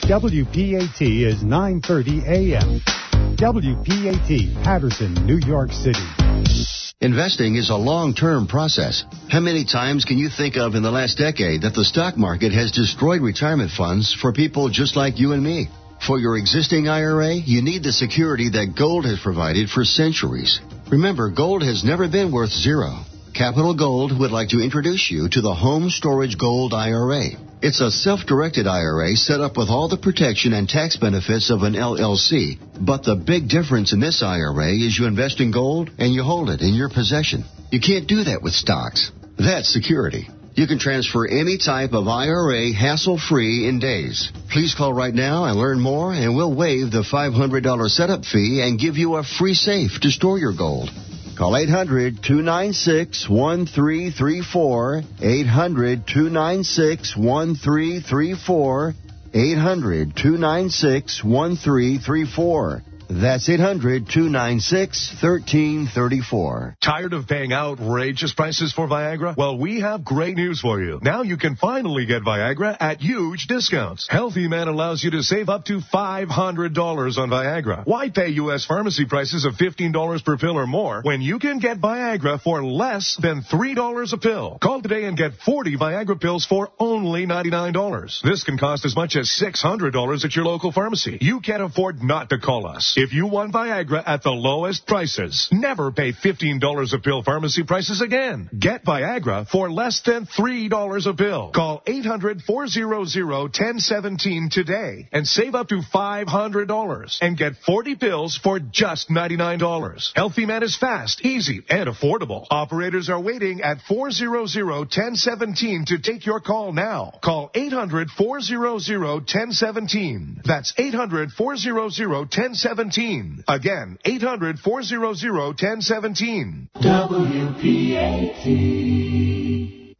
WPAT is 9:30 a.m. WPAT, Patterson, New York City. Investing is a long-term process. How many times can you think of in the last decade that the stock market has destroyed retirement funds for people just like you and me? For your existing IRA, you need the security that gold has provided for centuries. Remember, gold has never been worth zero. Capital Gold would like to introduce you to the Home Storage Gold IRA. It's a self-directed IRA set up with all the protection and tax benefits of an LLC. But the big difference in this IRA is you invest in gold and you hold it in your possession. You can't do that with stocks. That's security. You can transfer any type of IRA hassle-free in days. Please call right now and learn more, and we'll waive the $500 setup fee and give you a free safe to store your gold. Call 800-296-1334, 800-296-1334, 800-296-1334. That's 800-296-1334. Tired of paying outrageous prices for Viagra? Well, we have great news for you. Now you can finally get Viagra at huge discounts. Healthy Man allows you to save up to $500 on Viagra. Why pay U.S. pharmacy prices of $15 per pill or more when you can get Viagra for less than $3 a pill? Call today and get 40 Viagra pills for only $99. This can cost as much as $600 at your local pharmacy. You can't afford not to call us. If you want Viagra at the lowest prices, never pay $15 a pill pharmacy prices again. Get Viagra for less than $3 a pill. Call 800-400-1017 today and save up to $500 and get 40 pills for just $99. Healthy Man is fast, easy, and affordable. Operators are waiting at 400-1017 to take your call now. Call 800-400-1017. That's 800-400-1017. Again, 800-400-1017. WPAT.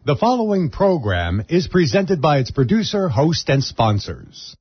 The following program is presented by its producer, host, and sponsors.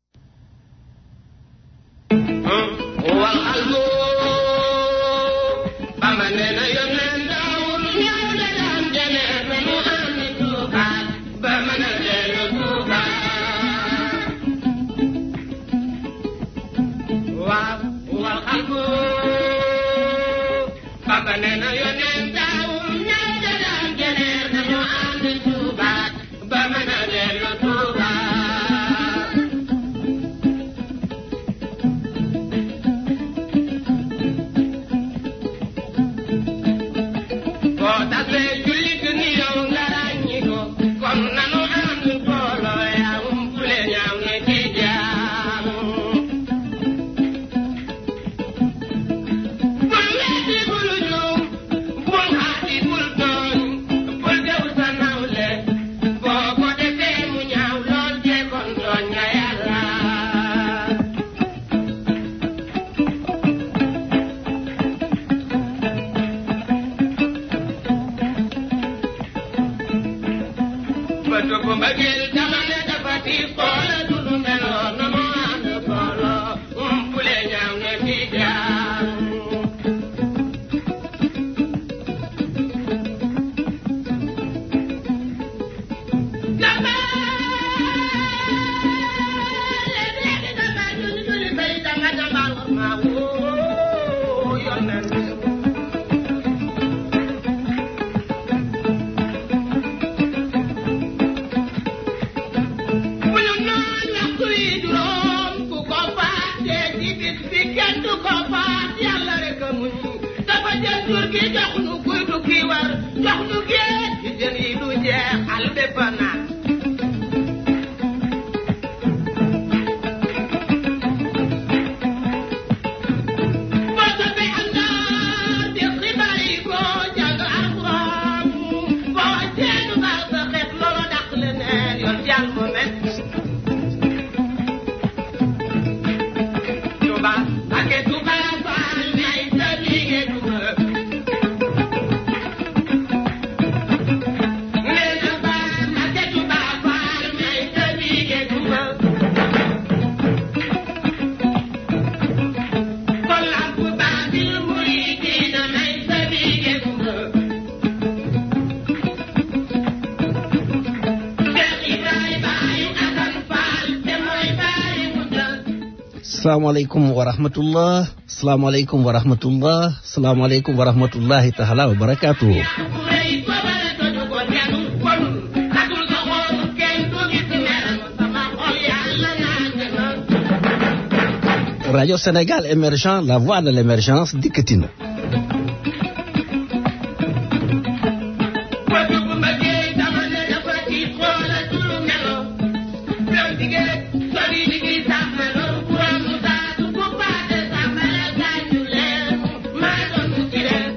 Assalamualaikum warahmatullahi taala wabarakatuh. Radio Sénégal émergent, la voix de l'émergence dikkati na.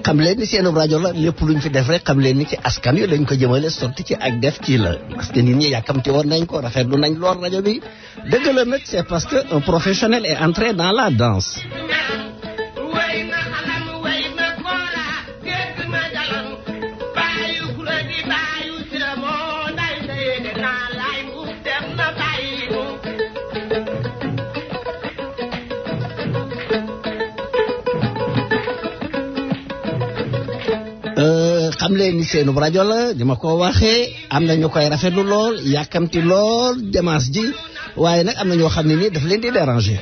xam leen ni seen rajo la lépp luñ fi def rek xam leen ni ci askan wi lañ ko jëmale sotti ci ak def ci la parce que nit ñi yàkkamti woon nañ ko rafetlu nañ lool rajo bi dëgg la nag c'est parce que un professionnel est entré dans la danse. xam leen ni seenu rajo la dama ko waxee am na ñu koy rafetlu lool yàkkamti lool dimanche ji waaye nag am na ñoo xam ne nii daf leen di déranger.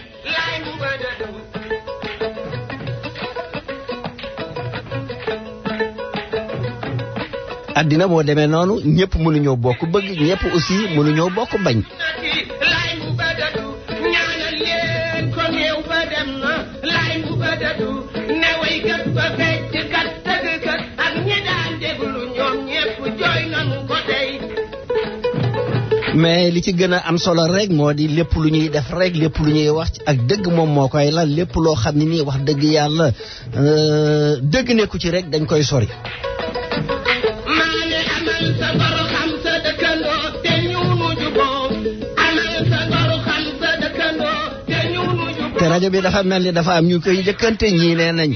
addina moo demee noonu ñëpp mënuñoo bokk bëgg ñëpp aussi mënuñoo bokk bañ. mais li ci gën a am solo rek moo di lépp lu ñuy def rek lépp lu ñuy wax ak dëgg moom moo koy la lépp loo xam ne nii wax dëgg yàlla dëgg nekku ci rek dañ koy sori. te rajo bi dafa mel ni dafa am ñu koy njëkkante ñii nee nañ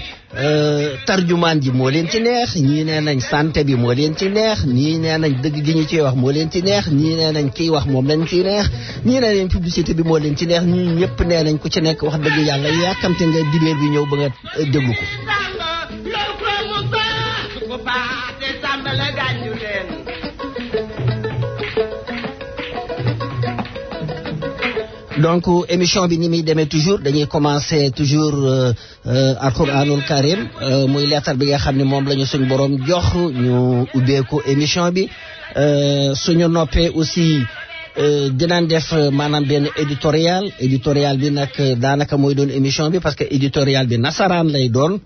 tarjumaan ji moo leen ci neex ñii nee nañ santé bi moo leen ci neex ñii nee nañ dëgg gi ñu ciy wax moo leen ci neex ñii nee nañ kiy wax moom lañ ciy neex ñii nee nañ publicité bi moo leen ci neex ñii ñëpp nee nañ ku ci nekk wax dëgg yàlla yàkkamte nga dibéer bi ñëw ba nga déglu ko. donc émission bi ni muy demee toujours dañuy commencer toujours alxuraanul karim muy lettre bi nga xam ne moom la ñu suñ borom jox ñu ubbeeku émission bi suñu noppee aussi dinaan def maanaam benn éditorial bi nag daanaka mooy doon émission bi parce que éditorial bi nasaraan lay doon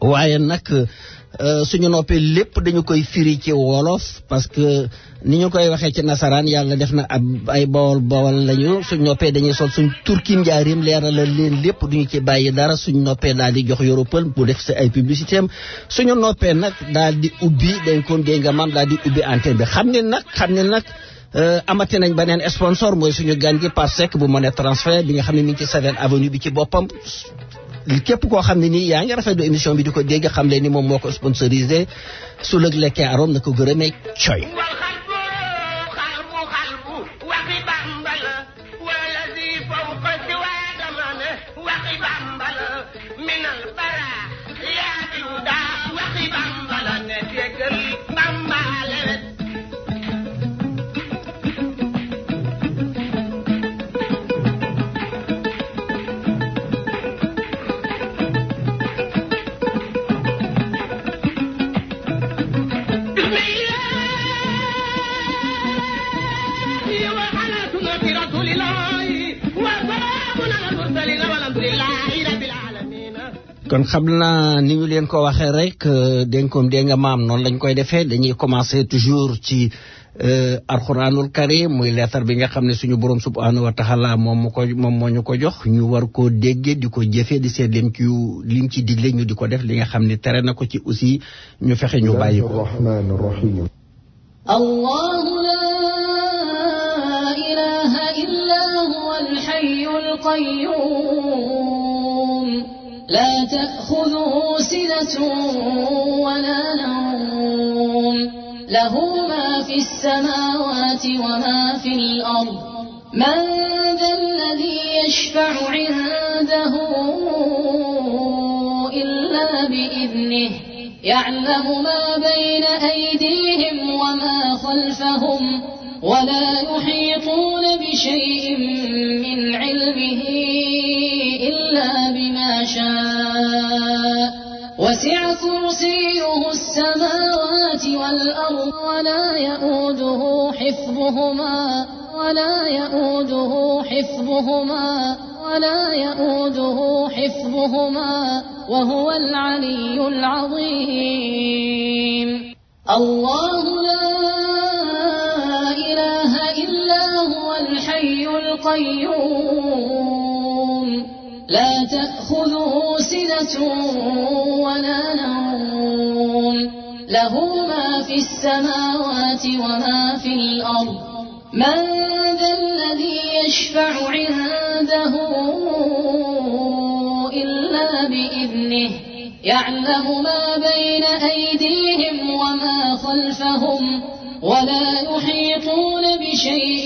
waaye nag suñu noppee lépp dañu koy firi ci wolof parce que ni ñu koy waxee ci nasaraan yàlla def na ay bawol lañu suñ noppee dañuy sol suñ turki njaarim leeralal leen lépp duñu ci bàyyi dara suñ noppee daal di jox yoropal bu def si ay publicité am suñu noppee nag daal di ubbi dañ ko dégg nga maam daal di ubbi antenne bi xam ne nag amati nañ beneen sponsor mooy suñu gan gi par sec bu monnaie transfert bi nga xam ne mi ngi ci 7 avenue bi ci boppam képp koo xam ne nii yaa ngi rafetlu émission bi di ko dégg xam leen ni moom moo ko sponsorisé su lëg lekkee arom na ko gërëmee coy kon xam naa ni ñu leen ko waxee rek dénkoom dégg nga maam noonu lañ koy defee dañuy commencer toujours ci alxuraanul karim muy lettre bi nga xam ne suñu borom subhanahu wa taala moom moo ñu ko jox ñu war koo dégge di ko jëfee di seet lim ci digle ñu di ko def li nga xam ne tere na ko ci aussi ñu fexe ñu bàyyi ko. Allahu laa ilaaha illaa huwal hayyul qayyuum لا تأخذه سنة ولا نوم له ما في السماوات وما في الأرض من ذا الذي يشفع عنده إلا بإذنه يعلم ما بين أيديهم وما خلفهم ولا يحيطون بشيء من علمه والأرض ولا يؤوده حفظهما وهو العلي العظيم الله لا إله إلا هو الحي القيوم لا تأخذه سنة ولا نوم له ما في السماوات وما في الأرض من ذا الذي يشفع عنده إلا بإذنه يعلم ما بين أيديهم وما خلفهم ولا يحيطون بشيء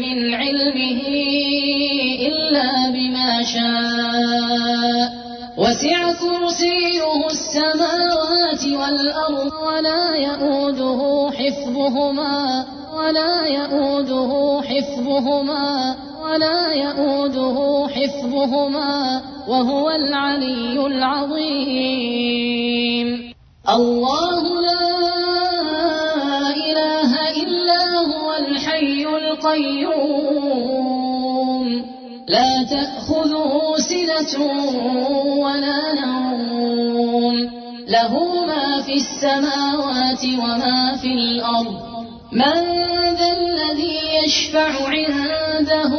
من علمه إلا بما شاء وسع كرسيه السماوات والأرض ولا يؤوده حفظهما وهو العلي العظيم الله لا إله إلا هو الحي القيوم لا تأخذه سنة ولا نوم له ما في السماوات وما في الأرض من ذا الذي يشفع عنده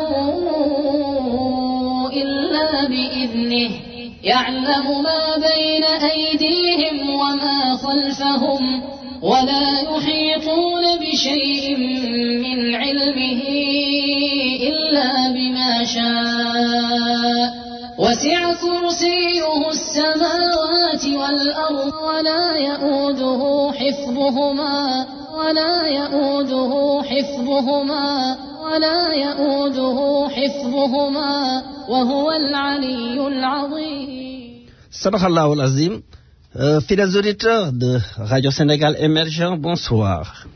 إلا بإذنه يعلم ما بين أيديهم وما خلفهم ولا يحيطون بشيء من علمه إلا بما شاء وسع كرسيه السماوات والأرض ولا يؤوده حفظهما وهو العلي العظيم. صدق الله العظيم. Fidèles auditeurs de Radio Sénégal Émergent, bonsoir.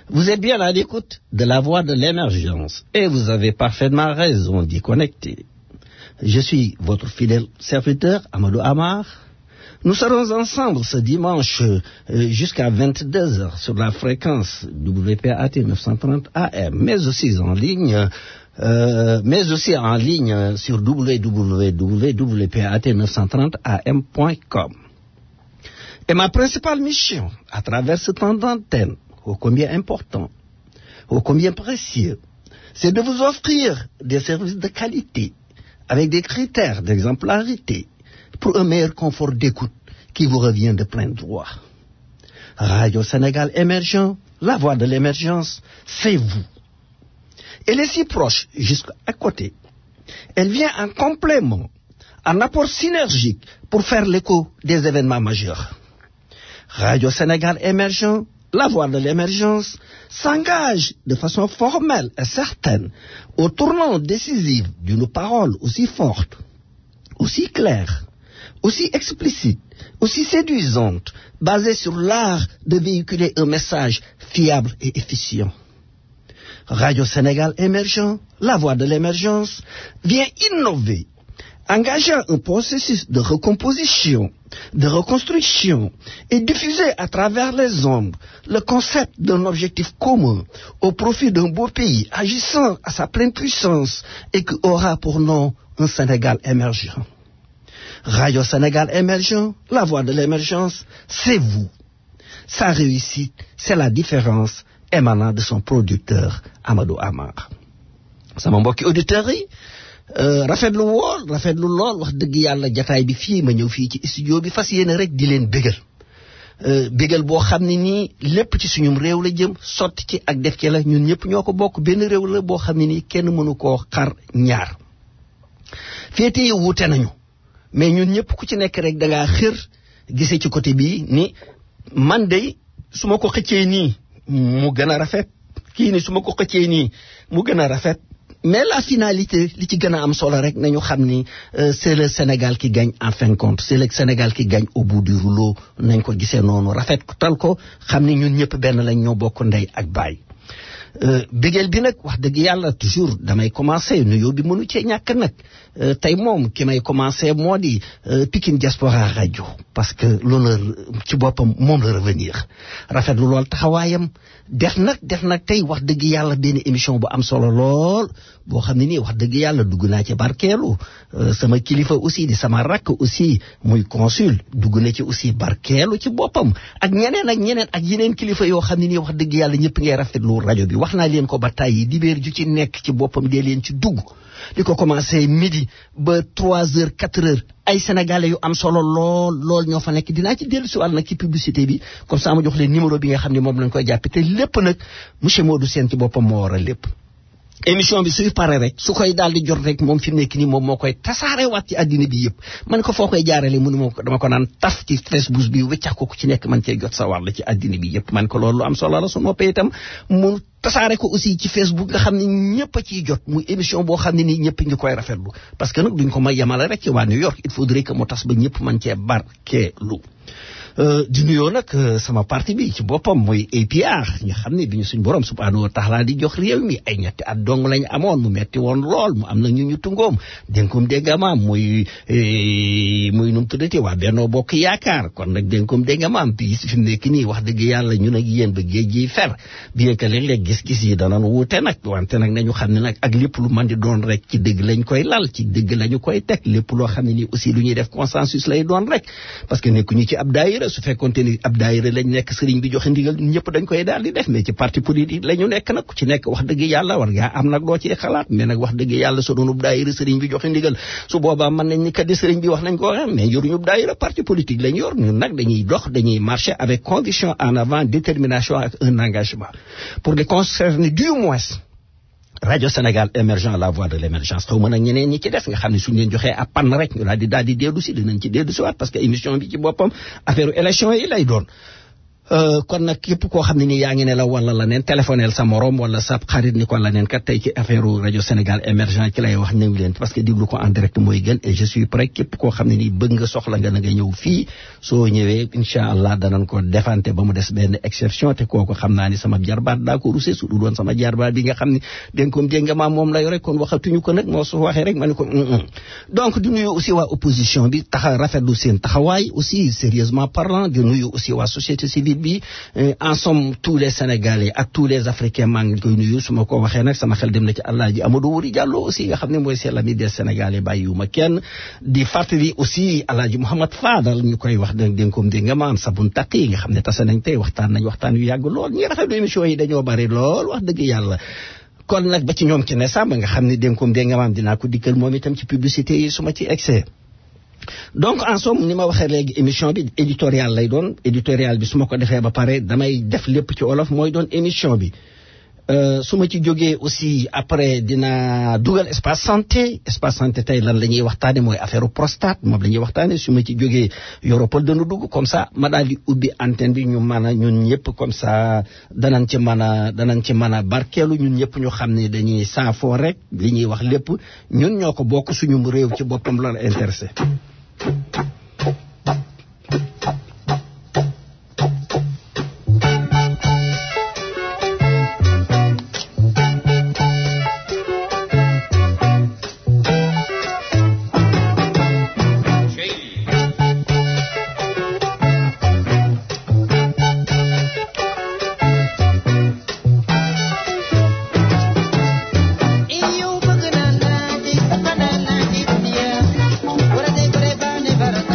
Vous êtes bien à l'écoute de la voix de l'émergence et vous avez parfaitement raison d'y connecter. Je suis votre fidèle serviteur Amadou Amar. Nous serons ensemble ce dimanche jusqu'à 22h sur la fréquence WPAT 930 AM, mais aussi en ligne sur www.WPAT930am.com. Et ma principale mission à travers ce temps d'antenne, ô combien important, ô combien précieux, c'est de vous offrir des services de qualité avec des critères d'exemplarité pour un meilleur confort d'écoute qui vous revient de plein droit. Radio Sénégal Émergent, la voix de l'émergence, c'est vous. Elle est si proche jusqu'à côté. Elle vient en complément, en apport synergique pour faire l'écho des événements majeurs. Radio Sénégal Émergent, la voix de l'émergence, s'engage de façon formelle et certaine au tournant décisif d'une parole aussi forte, aussi claire, aussi explicite, aussi séduisante, basée sur l'art de véhiculer un message fiable et efficient. Radio Sénégal Émergent, la voix de l'émergence, vient innover, engageant un processus de recomposition, de reconstruction et diffuser à travers les ondes le concept d'un objectif commun au profit d'un beau pays agissant à sa pleine puissance et qui aura pour nom un Sénégal émergent. Radio Sénégal Émergent, la voix de l'émergence, c'est vous. Sa réussite, c'est la différence émanant de son producteur Amadou Amar. sama mbokki auditeurs yi rafetlu lool wax dëgg yàlla jataay bi fii ma ñëw fii ci studio bi fas yéene rek di leen bégal boo xam ne nii lépp ci suñum réew la jëm sotti ci ak def ci la ñun ñëpp ñoo ko bokk benn réew la boo xam ne nii kenn mënu koo xar ñaar féete yi wuute nañu mais ñun ñëpp ku ci nekk rek da ngaa xër gisee ci côté bii ni man de su ma ko xëccee nii mu gën a rafet kii ni su ma ko xëccee nii mu gën a rafet mais la finalité li ci gën a am solo rek nañu xam ni c'est le Sénégal qui gagne en fin de compte c'est le Sénégal qui gagne au bout du rouleau nañ ko gisee noonu rafet tal ko xam ni ñun ñëpp benn lañ ñoo bokk ndey ak baay bégeel bi nag wax dëgg yàlla toujours damay commencé nuyoo bi mënu cee ñàkk nag tey moom ki may commencé moo di Pikine Diaspora rajo parce que l'honneur ci boppam moom la revenir rafetlu lool taxawaayam def nag tey wax dëgg yàlla benn émission bu am solo lool boo xam ne nii wax dëgg yàlla dugg naa ci barkeelu sama kilifa aussi di sama rakk aussi muy consul dugg na ci aussi barkeelu ci boppam ak ñeneen ak yeneen kilifa yoo xam ne nii wax dëgg yàlla ñëpp ngay rafetlu rajo bi wax naa leen ko ba tàyyi dibéer ju ci nekk ci boppam dee leen ci dugg di ko commencé midi ba 3 heures 4 heures ay sénégalais yu am solo lool ñoo fa nekk dinaa ci dellu si wàll nag ci publicité bi comme ça ma jox leen numéro bi nga xam ne moom lañ koy jàppe te lépp nag monsieur Modou Sène ci boppam moo waral lépp émission bi suy pare rek su koy daal di jot rek moom fi mu nekk nii moom moo koy tasaare waat ci àddina bi yëpp man ko foo koy jaarale mënu ma ko dama ko naan taf ci Facebook bi wëccax ko ku ci nekk man cee jot sa wàll ci àddina bi yëpp man ko loolu lu am solo la su noppee itam mu tasaare ko aussi ci Facebook nga xam ne ñëpp a ciy jot muy émission boo xam ne nii ñëpp ngi koy rafetlu parce que nag duñ ko may yemale rek ci waa New York il faudrait que mu tas ba ñëpp man cee barkeelu di nuyoo nag sama parti bi ci boppam mooy APR nga xam ne bi ñu suñ borom subhanahu wa taala di jox réew mi ay ñetti at dong lañ amoon mu metti woon lool mu am nag ñu tungoom dénkoom déggamaam muy nu mu tuddati waa Benno Bokk Yaakaar kon nag dénkoom déggamaam bi fi mu nekk nii wax dëgg yàlla ñun ak yéen ba géej gi fer bien que léeg-léeg gis-gis yi danañ wuute nag wante nag nañu xam ne nag ak lépp lu mën di doon rek ci dëgg lañ koy lal ci dëgg lañu koy teg lépp loo xam ne nii aussi lu ñuy def consensus lay doon rek parce que nekkuñu ci ab daayira su fekkoonte ni ab daayira lañ nekk sëriñ bi joxe ndigal ñëpp dañ koy daal di def mais ci parti politique la ñu nekk nag ku ci nekk wax dëgg yàlla war ngaa am nag loo ci xalaat mais nag wax dëgg yàlla su doonub daayira sëriñ bi joxe ndigal su boobaa mën nañ ni kat di sëriñ bi wax nañ ko waxee mais yoruñu daayira parti politique lañ yor ñun nag dañuy dox dañuy marcher avec conviction en avant détermination ak un engagement pour les concerner du moins Radio Sénégal émergent la voix de l'émergence xaw ma nag ñeneen ñi ci def nga xam ne suñu leen joxee ab pan rek ñu daal di dellu si dinañ ci dellu si waat parce que émission bi ci boppam affaire élection yi lay doon kon nag képp koo xam ne nii yaa ngi ne la wala la neen téléphoneel sa morom wala sa xarit ni ko la neen kat tey ci affaire Radio Sénégal émergent ci lay wax ñëw leen parce que déglu ko en direct mooy gën et je suis prêt képp koo xam ne nii bëgg nga soxla nga na nga ñëw fii soo ñëwee incha allah danañ ko defante ba mu des benn exception te kooku xam naa ni sama jarbaat daa ko rusé su du doon sama jarbaat bi nga xam ne dégg nga maam moom la yore kon waxatuñu ko nag moo su waxee rek ma ne ko donc di nuyu aussi waa opposition bi rafetlu seen taxawaay aussi sérieusement parlant di nuyu aussi waa société civile bi en somme tous les Sénégalais ak tous les Africains maa ngi koy nuyu su ma ko waxee nag sama xel dem na ci Alaaji Amadou Wuri Diallo aussi nga xam ne mooy c'est l'ami des Sénégalais bàyyiwuma kenn di fàttali aussi Alaaji Mouhamad Fadal ñu koy wax dénkoom dégg nga maam sabun takk yi nga xam ne tase nañ tey waxtaan yu yàgg lool ñi rafetlu émission yi dañoo bari lool wax dëgg yàlla kon nag ba ci ñoom ci ne sàmba nga xam ne dénkoom dégg nga maam dinaa ko dikkal moom itam ci publicité yi su ma ci excès donc en somme ni ma waxee léegi émission bi éditorial lay doon éditorial bi su ma ko defee ba pare damay def lépp ci wolof mooy doon émission bi su ma ci jógee aussi après dina dugal espace santé tey lan la ñuy waxtaane mooy affaire prostate moom la ñuy waxtaane su ma ci jógee Europol dana dugg comme ça ma daal di ubbi antenne bi ñu mën a ñun ñëpp comme ça danañ ci mën a barkeelu ñun ñëpp ñu xam ne dañuy saafoo rek li ñuy wax lépp ñun ñoo ko bokk suñu réew ci boppam la intéressé Para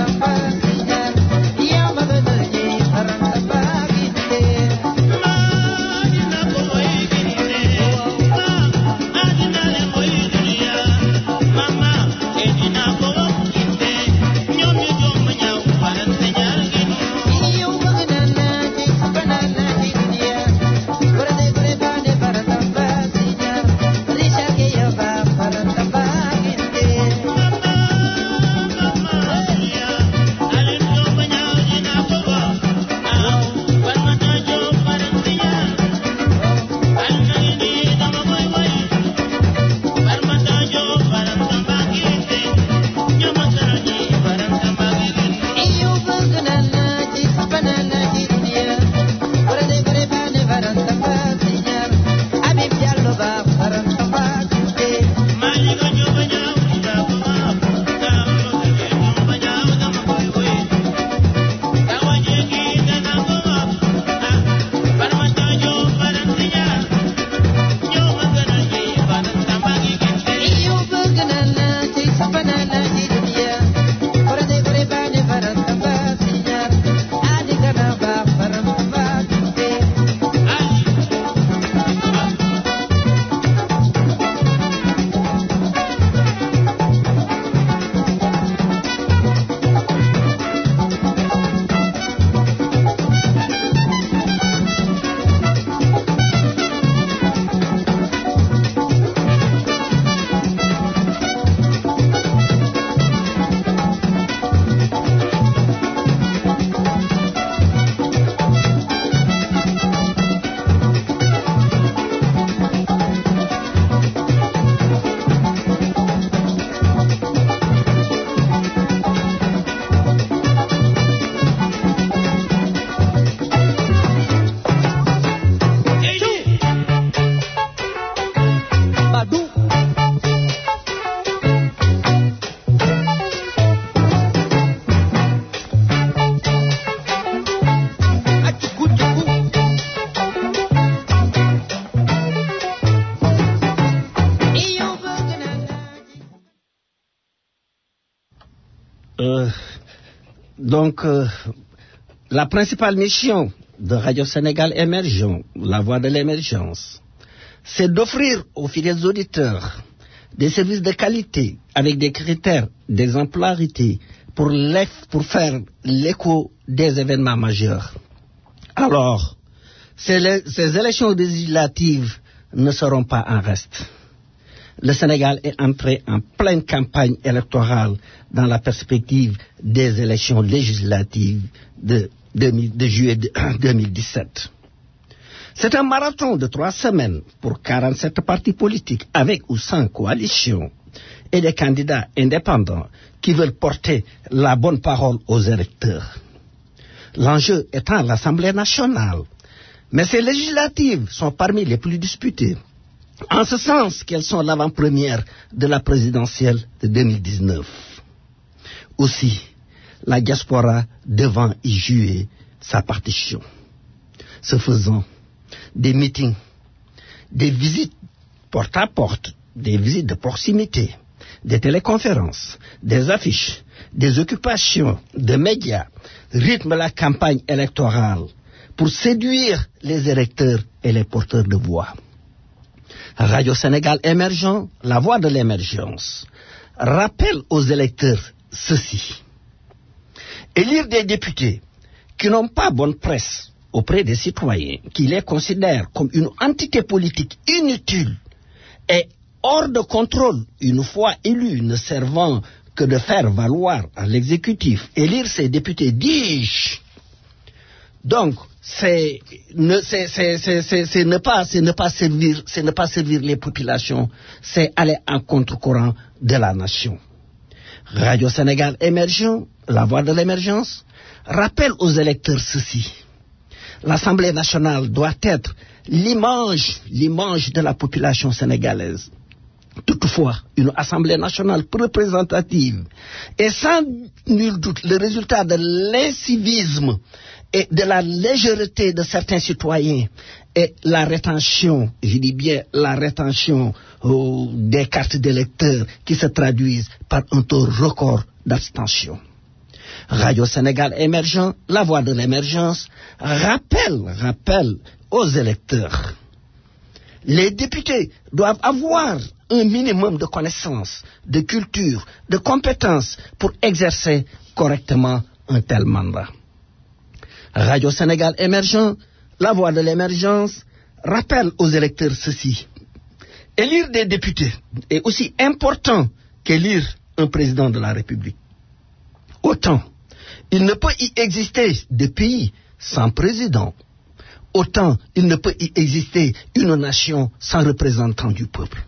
La principale mission de Radio Sénégal Émergent, la voix de l'émergence, c'est d'offrir aux fidèles auditeurs des services de qualité avec des critères d'exemplarité pour faire l'écho des événements majeurs. Alors, ces élections législatives ne seront pas en reste. Le Sénégal est entré en pleine campagne électorale dans la perspective des élections législatives de juillet 2017. C'est un marathon de 3 semaines pour 47 partis politiques avec ou sans coalition et des candidats indépendants qui veulent porter la bonne parole aux électeurs. L'enjeu étant l'Assemblée nationale. Mais ces législatives sont parmi les plus disputées, en ce sens qu'elles sont l'avant-première de la présidentielle de 2019. Aussi, la diaspora devant y jouer sa partition. Ce faisant, des meetings, des visites porte à porte, des visites de proximité, des téléconférences, des affiches, des occupations de médias rythment la campagne électorale pour séduire les électeurs et les porteurs de voix. Radio Sénégal Émergent, la voix de l'émergence, rappelle aux électeurs ceci. Élire des députés qui n'ont pas bonne presse auprès des citoyens, qui les considèrent comme une entité politique inutile et hors de contrôle, une fois élus, ne servant que de faire valoir à l'exécutif. Élire ces députés, dis-je. Donc, c'est ne pas servir les populations, c'est aller en contre-courant de la nation. Radio Sénégal Émergent, la voix de l'émergence, rappelle aux électeurs ceci. L'Assemblée nationale doit être l'image de la population sénégalaise. Toutefois, une Assemblée nationale représentative est sans nul doute le résultat de l'incivisme et de la légèreté de certains citoyens et la rétention, je dis bien la rétention des cartes d'électeurs qui se traduisent par un taux record d'abstention. Radio Sénégal Émergent, la voix de l'émergence, rappelle aux électeurs. Les députés doivent avoir un minimum de connaissances, de culture, de compétences pour exercer correctement un tel mandat. Radio Sénégal Émergent, la voix de l'émergence, rappelle aux électeurs ceci. Élire des députés est aussi important qu'élire un président de la République. Autant il ne peut y exister de pays sans président, autant il ne peut y exister une nation sans représentant du peuple.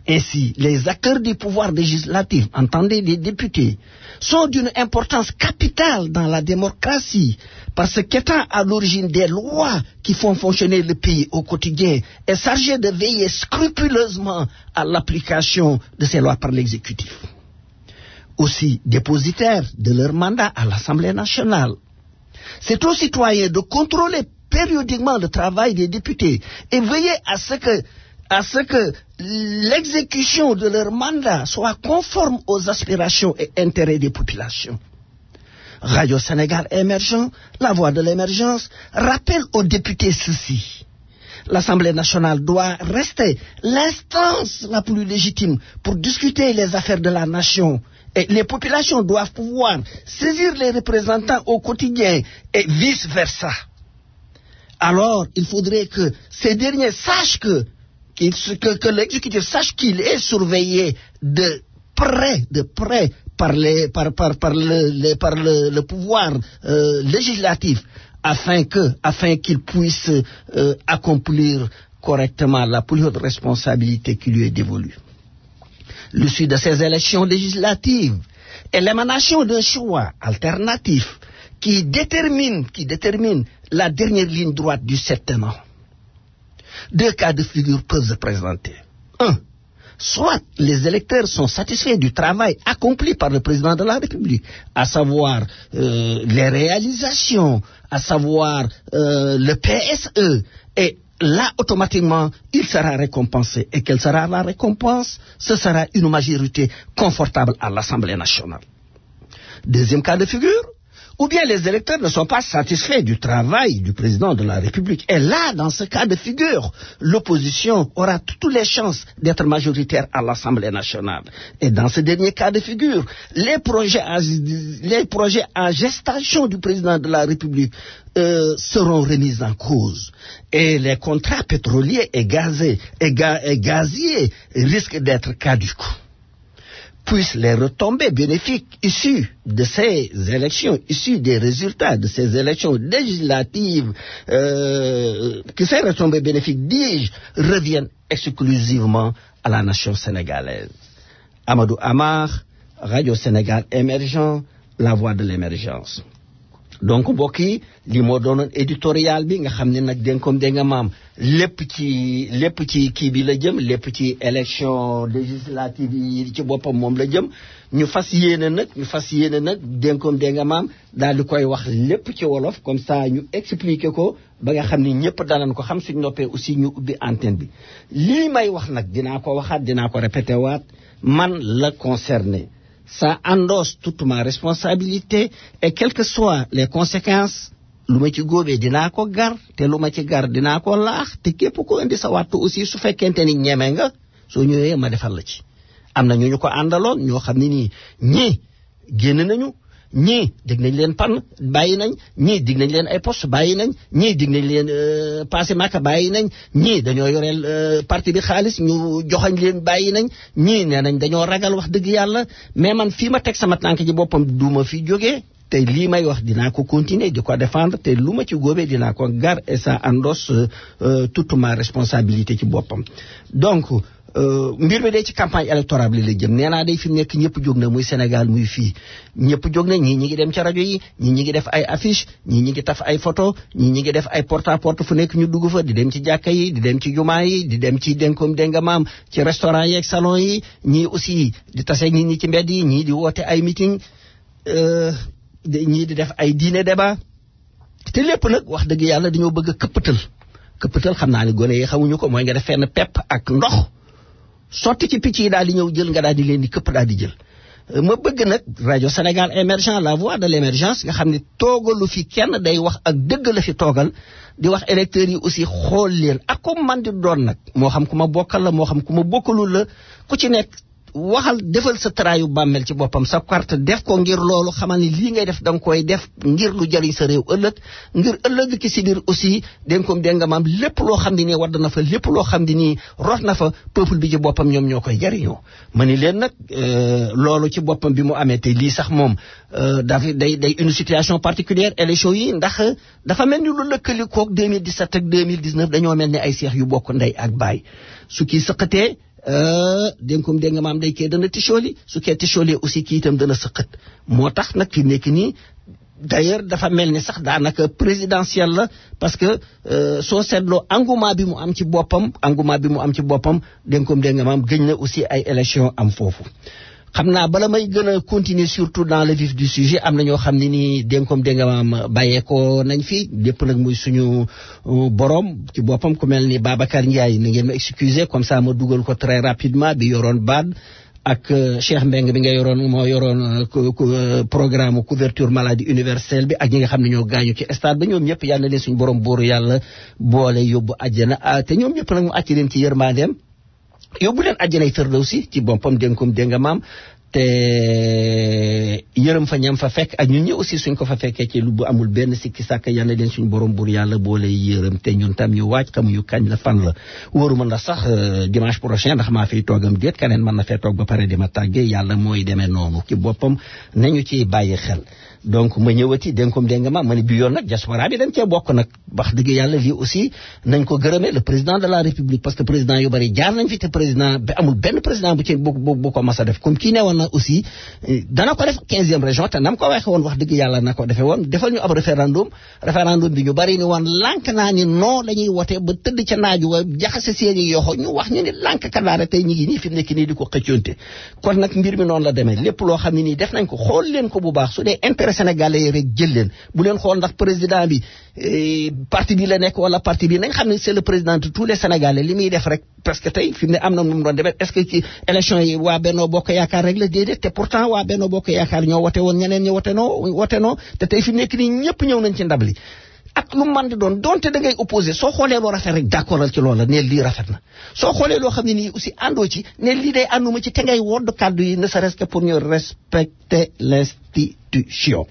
Ainsi, les acteurs du pouvoir législatif, entendez les députés, sont d'une importance capitale dans la démocratie parce qu'étant à l'origine des lois qui font fonctionner le pays au quotidien est chargé de veiller scrupuleusement à l'application de ces lois par l'exécutif. Aussi dépositaires de leur mandat à l'Assemblée nationale. C'est aux citoyens de contrôler périodiquement le travail des députés et veiller à ce que l'exécution de leur mandat soit conforme aux aspirations et intérêts des populations. Radio Sénégal Émergent, la voix de l'émergence, rappelle aux députés ceci. L'Assemblée nationale doit rester l'instance la plus légitime pour discuter les affaires de la nation. Et les populations doivent pouvoir saisir les représentants au quotidien et vice-versa. Alors, il faudrait que ces derniers sachent que l'exécutif sache qu'il est surveillé de près par le pouvoir législatif afin qu'il puisse accomplir correctement la plus haute responsabilité qui lui est dévolue. L'issue de ces élections législatives est l'émanation d'un choix alternatif qui détermine la dernière ligne droite du septennat. 2 cas de figure peuvent se présenter. 1. Soit les électeurs sont satisfaits du travail accompli par le président de la République, à savoir les réalisations, à savoir le PSE, et là, automatiquement, il sera récompensé. Et quelle sera la récompense? Ce sera une majorité confortable à l'Assemblée nationale. Deuxième cas de figure, ou bien les électeurs ne sont pas satisfaits du travail du président de la République. Et là, dans ce cas de figure, l'opposition aura toutes les chances d'être majoritaire à l'Assemblée nationale. Et dans ce dernier cas de figure, les projets en gestation du président de la République seront remis en cause. Et les contrats pétroliers et gaziers risquent d'être caducs. Puissent les retombées bénéfiques issues de ces élections, issues des résultats de ces élections législatives, que ces retombées bénéfiques, dis-je, reviennent exclusivement à la nation sénégalaise. Amadou Amar, Radio Sénégal Émergent, la voix de l'émergence. Donc mbokk yi li moo doonoon éditorial bi nga xam ne nag dénkoom dégg nga maam lépp ci kii bi la jëm, lépp ci élection législative yi ci boppam moom la jëm. ñu fas yéene nag dénkoom dégg nga maam daal di koy wax lépp ci wolof, comme ça ñu expliquer ko ba nga xam ni ñëpp danañ ko xam, suñ noppee aussi ñu ubbi antenne bi. lii may wax nag dinaa ko waxaat, dinaa ko répété waat, man la concerné. Ça endosse toute ma responsabilité et quelles que soient les conséquences, lu ma ci góobee dinaa ko gar, te lu ma ci gar dinaa ko laax, te képp ko indi sa wattu aussi su fekkente ni ñeme nga soo ñëwee ma defal la ci. am na ñu ko àndaloon ñoo xam ne nii ñii génn nañu, ñii dig nañ leen pan bàyyi nañ, ñii dig nañ leen ay poste bàyyi nañ, ñii dig nañ leen passé maka bàyyi nañ, ñii dañoo yoreel parti bi xaalis ñu joxañ leen bàyyi nañ, ñii nee nañ dañoo ragal wax dëgg yàlla. mais man fii ma teg sama tànk ci boppam duuma fi jógee, te lii may wax dinaa ko continuer di ko défendre, te lu ma ci góobee dinaa ko gar, et ça endosse toute ma responsabilité ci boppam. Donc mbir mi day ci campagne électorale bi la jëm. nee naa day fi mu nekk ñëpp jóg na, muy Sénégal muy fii ñëpp jóg na, ñii ñi ngi dem ci rajo yi, ñii ñi ngi def ay affiche, ñii ñi ngi taf ay photo, ñii ñi ngi def ay porte à porte, fu nekk ñu dugg fa, di dem ci jàkka yi, di dem ci jumaa yi, di dem ci dénkoom déngamaam ci restaurant yi ak salon yi, ñii aussi di tase nit ñi ci mbedd yi, ñii di woote ay meeting, ñii di def ay dîner débat. te lépp nag wax dëgg yàlla dañoo bëgg a këppatal xam naa ne gone yi xamuñu ko, mooy nga def fenn pepp ak ndox sotti ci picc yi daal di ñëw jël, nga daal di leen di këpp daal di jël. ma bëgg nag Radio Sénégal Émergent, la voix de l'émergence, nga xam ne toogalu fi kenn, day wax ak dëgg la fi toogal, di wax électeurs yi aussi xool leen ak ko man di doon nag, moo xam ku ma bokkal la, moo xam ku ma bokkalul la, ku ci nekk waxal defal sa traayu bàmmeel ci boppam, sa carte def ko ngir loolu, xamal ni lii ngay def da nga koy def ngir lu jariñ sa réew ëllëg, ngir ëllëg ki si biir aussi dénkoom déngamaam lépp loo xam ne nii wadd na fa, lépp loo xam ne nii rot na fa, peuple bi ci boppam ñoom ñoo koy jariñoo. ma ni leen nag loolu ci boppam bi mu amee te lii sax moom day une situation particulière élection yi, ndax dafa mel ni lu lëkkali koog 2017 ak 2019 dañoo mel ni ay seex yu bokk ndey ak baay. su kii sëqatee dénkoom dégg nga maam day kee dana tichooli, su kee tichooli aussi kii itam dana sëqat. moo tax nag fi nekk nii d'ailleurs dafa mel ni sax daanaka présidentiel la, parce que soo seetloo engouement bi mu am ci boppam dénkoom dégg nga maam gëj na aussi ay élection am foofu. xam naa bala may gën a continuer surtout dans le vif du sujet, am na ñoo xam ne nii dénkoom dégg nga maam bàyyeekoo nañ fi, lépp nag muy suñu borom ci boppam, ku mel ni Babacar Ndiaye, na ngeen ma excuser comme ça ma dugal ko très rapidement, bi yoroon BAD, ak Cheikh Mbeng bi nga yoroon moo yoroon programme couverture maladie universelle bi, ak ñi nga xam ne ñoo gaañu ci stade ba, ñoom ñëpp yàlla na leen suñu borom booru yàlla boole yóbbu àjjana, te ñoom ñëpp nag mu àcc leen ci yërmandeem yóbbu leen àjjanay firdawsi ci boppam dénkoom dégg nga maam, te yërëm fa ñam fa fekk ak ñun ñi aussi suñ ko fa fekkee ci lu bu amul benn sikki sàkk yal na leen suñ borom bur yàlla boole yërëm, te ñun tam ñu waaj xamuñu kañ la fan la. wóoruma ndax sax dimanche prochain ndax maa fiy toogam déet, keneen mën na fee toog ba pare di ma tàggee, yàlla mooy demee noonu ci boppam, nañu ci bàyyi xel. donc ma ñëwati dénkoom dégg nga ma ne bi yoon nag diaspora bi dañ cee bokk nag, wax dëgg yàlla lii aussi nañ ko gërëmee le président de la république, parce que président yu bari jaar nañ fi, te président bi amul benn président bu ci bu ko mas a def, comme kii ne woon na aussi dana ko def 15e région, te nam ko waxe woon wax dëgg yàlla na ko defee woon, defal ñu ab référendum bi ñu bari ni woon lànk naa ni non dañuy wote ba tëdd ca naaju wa jaxase seeni yoxo, ñu wax ñu ni lànk kanaara, tey ñu ngi nii fi mu nekk nii di ko xëccoonte. kon nag mbir mi noonu la demee, lépp loo xam ne nii def nañ ko xool leen ko bu baax, su dee intérêt sénégalais yi rek jël leen, bu leen xool ndax président bi parti bi la nekk wala parti bi, nañ xam ne c'est le président de tous les sénégalais, li muy def rek, parce que tey fi mu ne am na nu mu doon demee, est-ce que ci élection yi waa Benno Bokk Yaakaar rek la déedéet te pourtant waa Benno Bokk Yaakaar ñoo wote woon ñeneen ñi wote noo te tey fi nekk nii ñëpp ñëw nañ ci ndab li ak lu man di doon donte da ngay opposé soo xoolee loo rafet rek d'accordal ci loola ne lii rafet na soo xoolee loo xam ne nii aussi àndoo ci ne lii day ànduma ci te ngay wodd kàddu yi ne serait-ce que pour ñu respecter l'institution.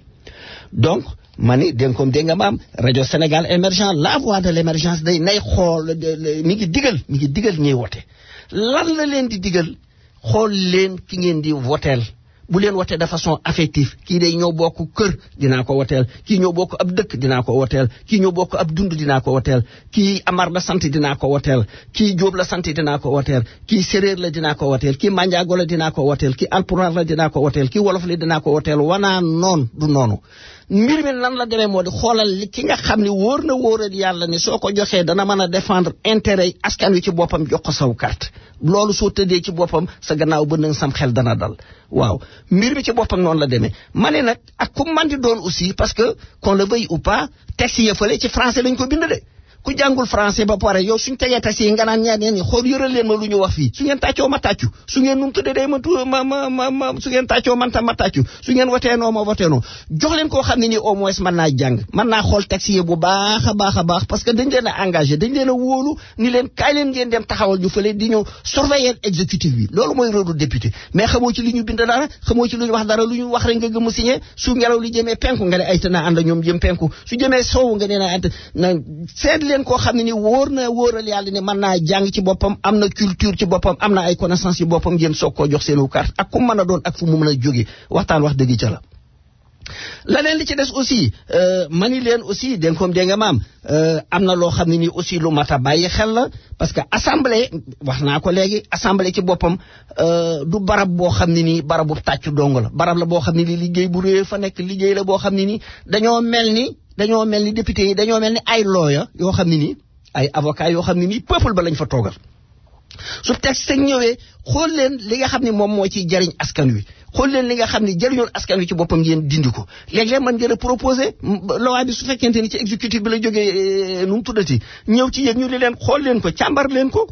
Donc ma ni dégg nga maam rajo Sénégal émergent la voix de l'émergence day nay xool mi ngi digal ñuy wote lan la leen di digal xool leen ki ngeen di woteel bu leen wotee de façon affective kii day ñëw bokk kër dinaa ko woteel kii ñëw bokk ab dëkk dinaa ko woteel kii ñëw bokk ab dund dinaa ko woteel kii Amar la sant dinaa ko woteel kii Jóob la sant dinaa ko woteel kii séréer la dinaa ko woteel kii manjaago la dinaa ko woteel kii alpulaar la dinaa ko woteel kii wolof la dinaa ko woteel wanaa noon du noonu mbir mi nan la demee moo di xoolal li ki nga xam ne wóor na wóoral yàlla ne soo ko joxee dana mën a défendre intérêt yi askan wi ci boppam jox ko saw carte loolu soo tëddee ci boppam sa gannaaw ba nag sam xel dana dal waaw mbir mi ci boppam noonu la demee ma ne nag ak ku man di doon aussi parce que qu'on le veuille ou pas texte yi fële ci français lañ ko bind de ku jàngul français ba pare yow suñ tegee texte yi nga naan ñaaneen ñi xool yëral leen ma lu ñu wax fii su ngeen tàccoo ma tàccu su ngeen num tuddee day ma su ngeen tàccoo man tam ma tàccu su ngeen woteenoo ma woteenoo jox leen koo xam ne nii au moins mën naa jàng mën naa xool texte yi bu baax a baax parce que dañ leen a engagé dañ leen a wóolu ni leen kaay leen ngeen dem taxawal ñu fële di ñëw surveiller exécutif bi loolu mooy rôle du député mais xamoo ci li ñu bind dara xamoo ci lu ñu wax dara lu ñu wax rek nga gëm a signé su ngelaw li jëmee penku nga ne ay tanaa ànd ñoom jëm penku su jëmee soowu nga ne na ànd na seet leen koo xam ne ni wóoral yàlla ne mën naa jàng ci boppam am na culture ci boppam am na ay connaissance ci boppam ngeen soog koo jox seenu carte ak ku mën a doon ak fu mu mën a jóge waxtaan wax dëgg ca la leneen li ci des aussi mani leen aussi dégg nga maam am na loo xam ne nii aussi lu mat a bàyyi xel la parce que assemblée wax naa ko léegi assemblée ci boppam du barab boo xam ne nii barabu tàccu dong la barab la boo xam ne nii liggéey bu réy fa nekk liggéey la boo xam ne nii dañoo mel ni député yi dañoo mel ni ay lawyer yoo xam ne nii ay avocat yoo xam ne nii peuple ba lañ fa toogal su texte ñëwee xool leen li nga xam ne moom moo ciy jariñ askan wi xool leen li nga xam ne jariñoon askan wi ci boppam ngeen dindi ko léeg-léeg mën ngeen a proposé loi bi su fekkente ni ci exécutif bi la jógee nu mu tuddati ñëw ci yéen ñu li leen xool leen ko càmbar leen ko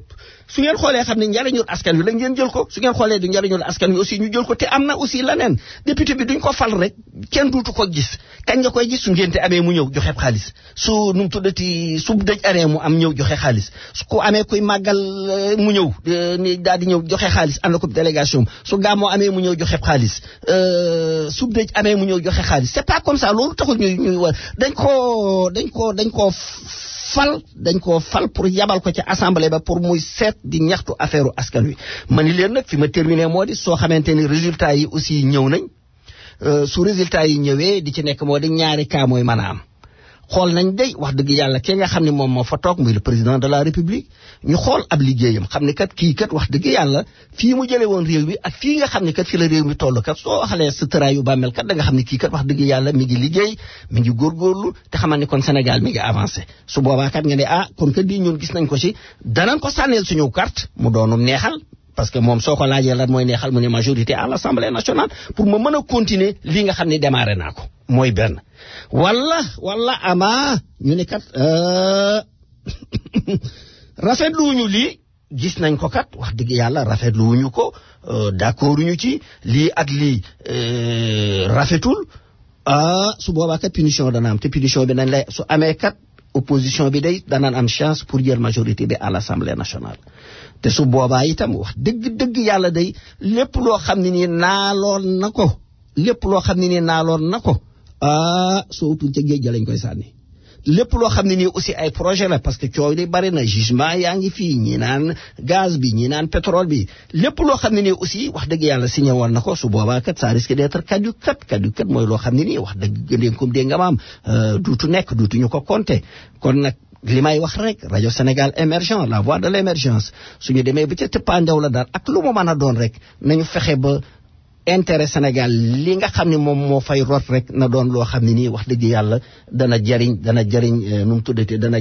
su ngeen xoolee xam ne njariñul askan wi la ngeen jël ko su ngeen xoolee du njariñul askan wi aussi ñu jël ko te am na aussi leneen député bi duñ ko fal rek kenn duutu ko gis kañ nga koy gis su ngénte amee mu ñëw joxe xaalis su nu mu tuddati su dëj aree mu am ñëw joxe xaalis su ko amee kuy màggal mu ñëw ni daal di ñëw joxe xaalis ànd ko délégation su gàmmoo amee mu ñëw joxe xaalis su dëj amee mu ñëw joxe xaalis c'est pas comme ça loolu taxul ñuy war dañ koo fal pour yabal ko ci assemblée ba pour muy seet di ñaxtu affaire askan wi ma ni leen nag fi ma terminé moo di soo xamante ni résultat yi aussi ñëw nañ su résultat yi ñëwee di ci nekk moo di ñaari cas mooy mën a am xool nañ day wax dëgg yàlla ki nga xam ne moom moo fa toog muy le président de la république ñu xool ab liggéeyam xam ne kat kii kat wax dëgg yàlla fii mu jële woon réew mi ak fii nga xam ne kat fi la réew mi toll kat soo xalee sa tëraayu bàmmeel kat da nga xam ne kii kat wax dëgg yàlla mi ngi liggéey mi ngi góorgóorlu te xamal ne kon Sénégal mi ngi avancé su boobaa kat nga ne kon kat di ñun gis nañ ko ci danañ ko sànneel suñu carte mu doonum neexal parce que moom soo ko laajee lan mooy neexal mu ne majorité à l'Assemblée nationale pour ma mën a continuer lii nga xam ne démarré naa ko mooy benn wala ama ñu ne kat rafetluwuñu lii gis nañ ko kat wax dëgg yàlla rafetluwuñu ko d'accorduñu ci lii ak lii rafetul su boobaa kat punition dana am te punition bi nañ lay su amee kat opposition bi day danaan am chance pour jël majorité bi à l'Assemblée nationale te su boobaa itam wax dëgg yàlla day lépp loo xam ne nii naaloon na ko soo utul ca géej ga lañ koy sànni lépp loo xam ne nii aussi ay projet la parce que coow li bari na jugement yaa ngi fii ñi naan gaz bi ñi naan pétrole bi lépp loo xam ne nii aussi wax dëgg yàlla signé woon na ko su boobaa kat ça risque d'être caduc mooy loo xam ne nii wax dëgg ndénkum dégg nga maam duutuñu ko compter kon nag li may wax rek rajo Sénégal émergent la voix de l'émergence suñu demee ba ca tëppaandaw la daal ak lu mu mën a doon rek nañu fexe ba intérêt Sénégal li nga xam ne moom moo fay rot rek na doon loo xam ne nii wax dëgg yàlla dana jariñ nu mu tuddate dana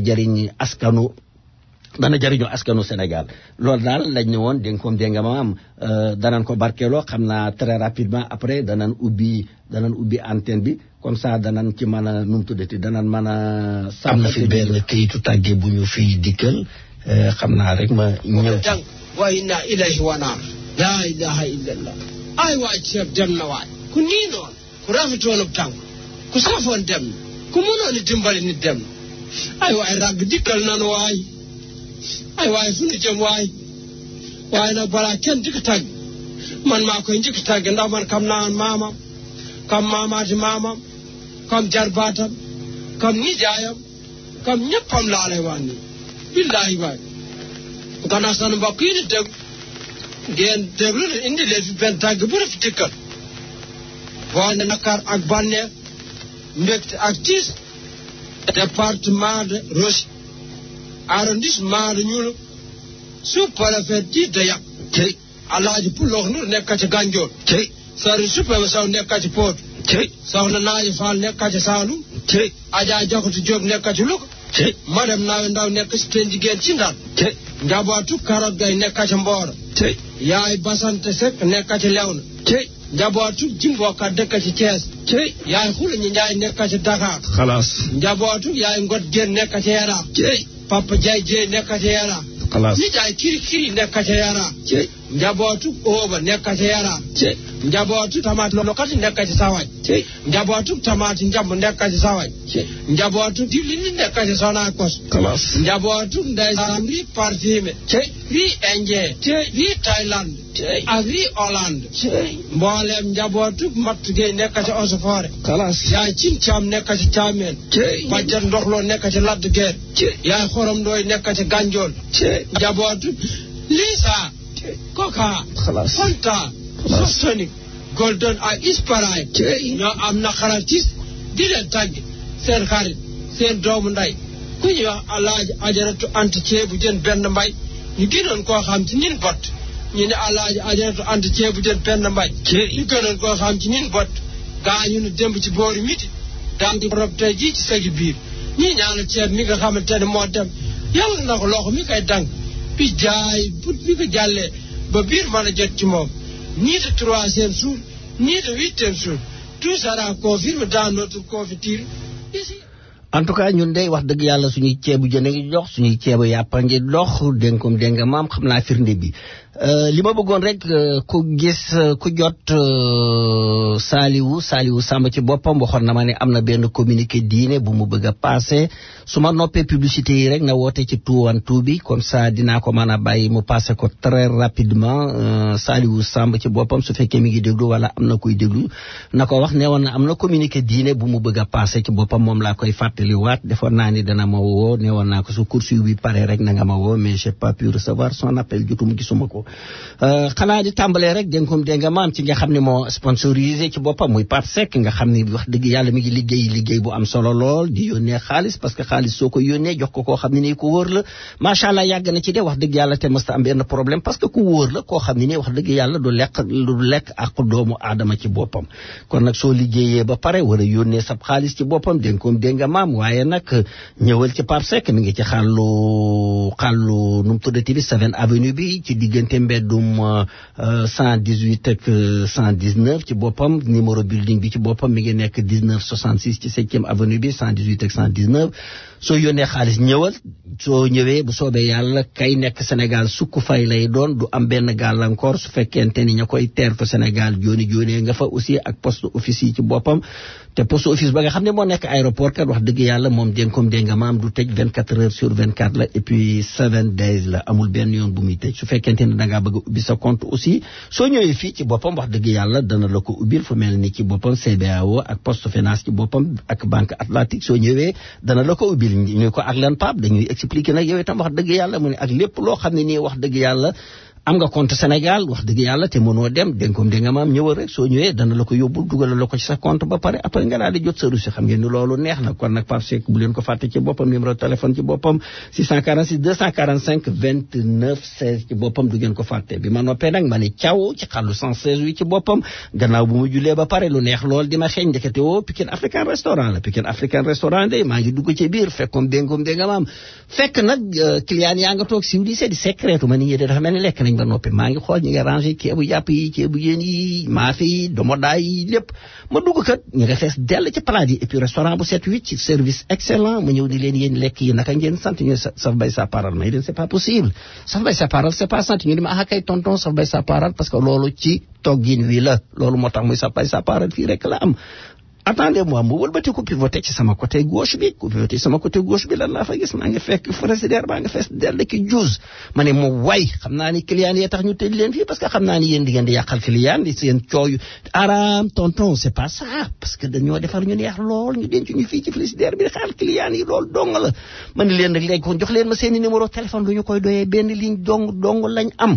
jariñu askanu Sénégal loolu daal lañ ne woon dégg nga maam danañ ko barkeeloo xam naa très rapidement après danañ ubbi antenne bi comme ça danañ ci mën a nu mu tuddati danañ mën a sàmm fi benn kayitu tàgge bu ñu fiy dikkal xam naa rek ma ñëw ci wa inna ilayhi wa naar laa ilaha illallah ay waay ceeb dem na waay ku nii noonu ku rafetoon ab tànk ku safoon dem na ku mënoon dimbali nit dem na ay waay ràgg dikkal nanu waay ay waay fu nu jëm waay waaye nag balaa kenn di ko tàgg man maa koy njëkk tàgg ndax man kam naan maamam kam maamaati maamam kam jarbaatam kam nijaayam kam ñëppam laa lay wax nii billaahi waay gannaaw sanu mbokk yi di dégg ngeen déglu leen indi leen fi benn tàgg bu rafet dikkal boo ne nakar ak bànneex mbégte ak tiis département de Rossy arrondissement de Nioulo sous-préfet de Yak tey Alaaji Puloox Nur nekk ci Ganjool tey Sari Supeme Saw nekk ci Pout tey Soxna Naaji Fall nekk ci Saalum tey Adja Jaxatu Jóob nekk ci Louga tey Madame Naawe Ndaw nekk ci Teen Jigéen ci Ndar tey njabootu Karot Gay nekk ci Mbooro tey yaay Basante Sekk nekk ci Lewna tey njabootu Jimboka dëkk ci Thiès tey yaay Xula ñi Njaay nekk ci Dakar xalaas njabootu yaay Ngot Géen nekk ci Yaraax tey Papa Jaay Jéey nekk ci Yaraax xalaas nijaay kiri nekk ci Yaraax tey njabootu Ooba nekk ci Yaraax tey njabootu Tamaati Lokati nekk ci Sawañ tey njabootu Tamaati Njamb nekk ci Sawañ tey njabootu Dilini nekk ci Sonacos xalaas njabootu Ndey Saam ri parfumé tey ri Indien tey ri Thaïlande tey ak ri Hollande tey mboolem njabootu Matt Gueye nekk ci Osofore xalaas yaay Cin Caam nekk ci Caameen tey Bajjan Ndoxloo nekk ci Ladd Gueye tey yaay Xorom Ndooy nekk ci Ganjool tey njabootu Lisa Coca Fanta Sonic Golden ak Sprite ñoo am na xaratis di leen tàgg seen xarit seen doomu nday ku ñuy wax Alaaji Ajaratu Anta Ceebu Jën Benn Mbay ñu gënoon koo xam ci nin bot ñu ne Alaaji Ajaratu Anta Ceebu Jën Benn Mbay ñu gënoon koo xam ci nin bot gaa ñu ne démb ci boori midi daan di rob tey jii ci sagi biir ñii ñaanal ceeb mi nga xamante ne moo dem yàlla na ko loxo mi koy dang bi jaay but bi ko jàllee ba biir mën a jot ci moom ni de 3e jour ni de 8e jour tout sera confirmé dans notre confiture ici. En tout cas ñun day wax dëgg yàlla suñuy ceebu jën a ngi dox suñuy ceebu yàpp a ngi dox dénkum dénga maam xam naa firnde bi li ma bëggoon rek ku gis ku jot Saliou Samba ci boppam waxoon na ma ne am na benn communiqué diine bu mu bëgg a passé su ma noppee publicité yi rek na woote ci 212 bi comme ça dinaa ko mën a bàyyi mu passé ko très rapidement Saliou Samba ci boppam su fekkee mi ngi déglu wala am na kuy déglu na ko wax ne woon na am na communiqué diine bu mu bëgg a passé ci boppam moom laa koy fàttali waat defoon naa ni dana ma woo ne woon naa ko su course bi pare rek na nga ma woo mais j'ai pas pu recevoir son appel jotum gisuma ko xanaa di tàmbalee rek dénkum dénga maam ci nga xam ne moo sponsorisé ci boppam muy Pape Seck nga xam ne wax dëgg yàlla mi ngi liggéey bu am solo lool di yónnee xaalis parce que xaalis soo ko yónnee jox ko koo xam ne nii ku wóor la macha allah yàgg na ci de wax dëgg yàlla te mësta am benn problème parce que ku wóor la koo xam ne nii wax dëgg yàlla du lekk ak doomu aadama ci boppam kon nag soo liggéeyee ba pare war a yónnee sab xaalis ci boppam dénkum dénga maam waaye nag ñëwal ci Pape Seck mi ngi ci xàllu nu mu tuddati bi 7 avenue bi ci diggante mbeddum 118 ak 119 ci boppam numéro building bi ci boppam mi ngi nekk 1966 ci 7e avenue bi 118 ak 119 soo yónnee xaalis ñëwal soo ñëwee bu soobee yàlla kay nekk Sénégal sukk fay lay doon du am benn gàllankoor su fekkente ni ña koy teertu Sénégal jooni nga fa aussi ak poste office yi ci boppam te poste office ba nga xam ne moo nekk aéroport kat wax dëgg yàlla moom dénkom dénga maam du tëj 24 heures sur 24 la et puis 7 days la amul benn yoon bu muy tëj su fekkente ne da ngaa bëgg a ubbi sa compte aussi soo ñëwee fii ci boppam wax dëgg yàlla dana la ko ubbil fu mel ni ci boppam CBAO ak poste finance ci boppam ak banque atlantique soo ñëwee dana la ko ubbil ñu ko ak leen Pape dañuy expliquer nag yow itam wax dëgg yàlla mu ne ak lépp loo xam ne nii wax dëgg yàlla am nga compte Sénégal wax dëgg yàlla te mënoo dem dénkom dénga maam ñëwal rek soo ñëwee dana la ko yóbbul dugal la ko ci sa compte ba pare après nga daal di jot sa reçu xam ngeen ni loolu neex na kon nag Pape Seck bu leen ko fàtte ci boppam numéro téléphone ci boppam 646 245 29 16 ci boppam du ngeen ko fàtte bi ma noppee nag ma ne caw ci xàllu 116 wi ci boppam gannaaw bu mu julee ba pare lu neex lool di ma xeeñ ndekete woo Pikine African Restaurant la Pikine African Restaurant day maa ngi dugg ci biir fekkoon dénkom dénga maam fekk nag client yaa nga toog siw di c'est di secret ma nit ñi de dafa mel ni lekk nañ ba noppi maa ngi xool ñu ngi rangé ceebu yàpp yi ceebu yéen yi maafe yi domoda yi lépp ma dugg kat ñu ngi fees dell ci palaat yi et puis restaurant bu set wicc ci service excellent ma ñëw ni leen yéen lekk yi naka ngeen sant ñu saf bay sa paral may leen c'est pas possible saf bay sa paral c'est pas sant ñu di ma kay tonton saf bay sa paral parce que loolu ci toggin wi la loolu moo tax muy saf bay sa paral fii rek la am. Attendez-moi mu wëlbati ko pivoté ci sama côté gauche bi ku pivoté ci sama côté gauche bi lan laa fa gis maa ngi fekk frigidaire baa nga fees dell ki juice ma ne mu way xam naa ni client yi tax ñu tëj leen fii parce que xam naa ni yéen di ngeen di yàqal client di seen cooyu araam tonton c'est pas ça parce que dañoo defar ñu neex lool ñu denc ñu fii ci frigidaire bi di xaar client yi loolu dong la ma ne leen rek léegi kon jox leen ma seeni numéro téléphone lu ñu koy doyee benn ligne dong lañ am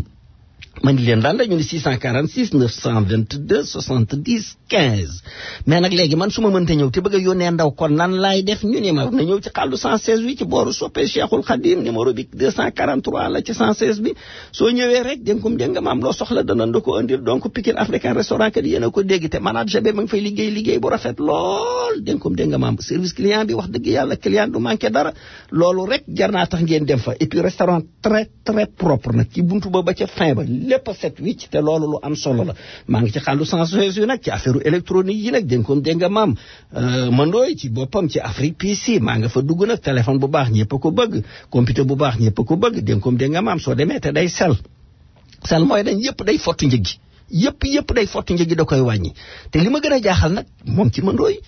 man di leen daan la ñu ni 646 922 70 15 mais nag léegi man su ma mënta ñëw te bëgg a yónnee ndaw kon nan laay def ñu ne ma na ñëw ci xàllu 116 bi ci booru soppe Cheikhul Khadim numéro bi 243 la ci 116 bi soo ñëwee rek dégg nga maam loo soxla danañ la ko andil donc Pikine African Restaurant kat yéen a ko dégg te manager bi ma ngi fay liggéey bu rafet lool dégg nga maam service client bi wax dëgg yàlla client du manqué dara loolu rek jar naa tax ngeen dem fa et puis restaurant très très propre nag ci buntu ba ca fin ba lépp set wicc te loolu lu am solo la maa ngi ci xàllu 116 yi nag ci affaire électronique yi nag dégg nga maam mandooy ci boppam ci Afrique PC maa nga fa dugg nag téléphone bu baax ñëpp a ko bëgg computer bu baax ñëpp a ko bëgg dégg nga maam soo demee te day sel mooy dañ yëpp day fottu njëg gi yëpp day fottu njëg gi da koy wàññi te li ma gën a jaaxal nag moom ci mandooy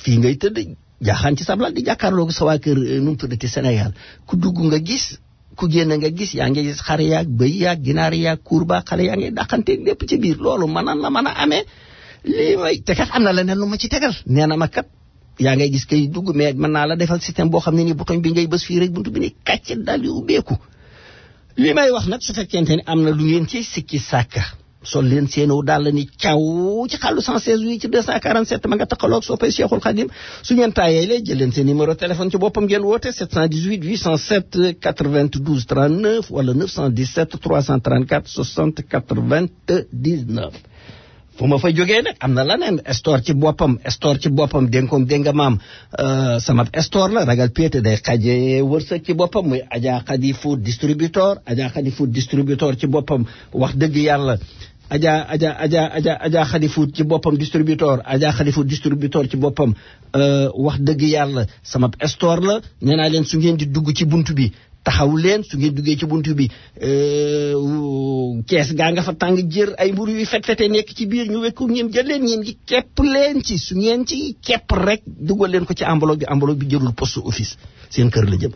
fii ngay tëdd jaaxaan ci sablal di jàkkaarloo sa waa kër nu mu tuddati Sénégal ku dugg nga gis ku génn nga gis yaa ngi gis xar yaag bëy yaag ginaar yaag kuur ba xale yaa ngi dàqanteeg lépp ci biir loolu mën a amee lii may te kat am na leneen lu ma ci tegal nee na ma kat yaa ngay gis kay dugg mais mën naa la defal système boo xam ne ni bouton bi ngay bës fii rek buntu bi ni kàcc daal di ubbeeku li may wax nag su fekkente ni am na lu ngeen ci sikki sàkka sol leen seenaw daal ni caw ci xàllu 116 wi ci 247 ma nga taxaloog soppay Cheikhul Khadim su ngeen taayee lay jël leen seen numéro téléphone ci boppam ngeen woote 718 807 92 39 wala 917 334 60 99 fu ma fa jógee nag am na leneen store ci boppam dégg nga maam sama store la ragal péete day xaje wërsëg ci boppam muy Adja Khadi Food Distributor ci boppam wax dëgg yàlla Adja Khadi Food ci boppam distributeur ci boppam wax dëgg yàlla sama store la nee naa leen su ngeen di dugg ci buntu bi taxaw leen su ngeen duggee ci buntu bi kees gaa nga fa tàng jër ay mburu yu fet-fete nekk ci biir ñu wekku ñeen jël leen ñeen gi kepp leen ci su ngeen ci kepp rek dugal leen ko ci enveloppe bi jërul poste office seen kër la jëm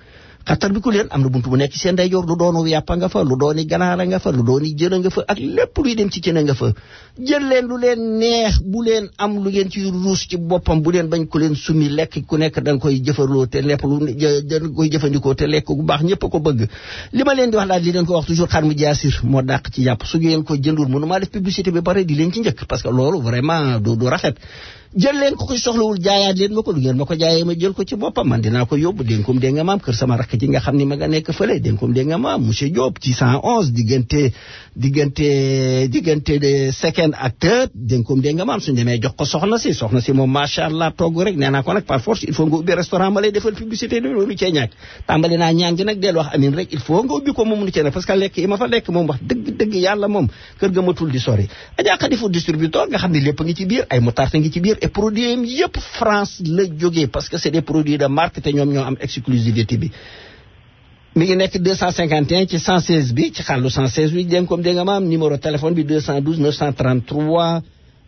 xattar bi ku leen am na buntu bu nekk ci seen ndeyjoor lu doonu yàppa nga fa lu dooni ganaara nga fa lu dooni jën nga fa ak lépp luy dem ci cën nga fa jël leen lu leen neex bu leen am lu ngeen ci ruus ci boppam bu leen bañ ko leen sumi lekk ku nekk da nga koy jëfarloo te lépp lu da nga koy jëfandikoo te lekk bu baax ñëpp a ko bëgg li ma leen di wax daal di leen ko wax toujours xar mu jaasir moo dàq ci yàpp su ngeen ko jëndul mënu maa def publicité bi pare di leen ci njëkk parce que loolu vraiment du rafet jël leen ko soxlawul jaayaat leen ma ko lu ngeen ma ko jaayee ma jël ko ci boppam man dinaa ko yóbbu dénkum dégg nga maam kër sama rakk ji nga xam ni ma nga nekk fële dénkum dégg nga maam monsieur Diop ci 111 diggante de second acteur dénkum dégg nga maam suñu demee jox ko soxna si moom macha allah togg rek nee naa ko nag par force il faut nga ubbi restaurant ma lay defal publicité loolu cee ñàkk tàmbali naa ñaan gi nag del wax amin rek il faut nga ubbi ko moom nu cee nag parce que lekk yi ma fa lekk moom wax dëgg yàlla moom kër ga matul di sori Adja Khadi Food distributeur nga xam ne lépp ngi ci biir ay moutarde ngi ci biir et produit yi yëpp France la jógee parce que c'est des produits de marque te ñoom ñoo am exclusivité bi mi ngi nekk 251 ci 116 bi ci xàllu 116 bi dégg nga maam numéro téléphone bi 212 933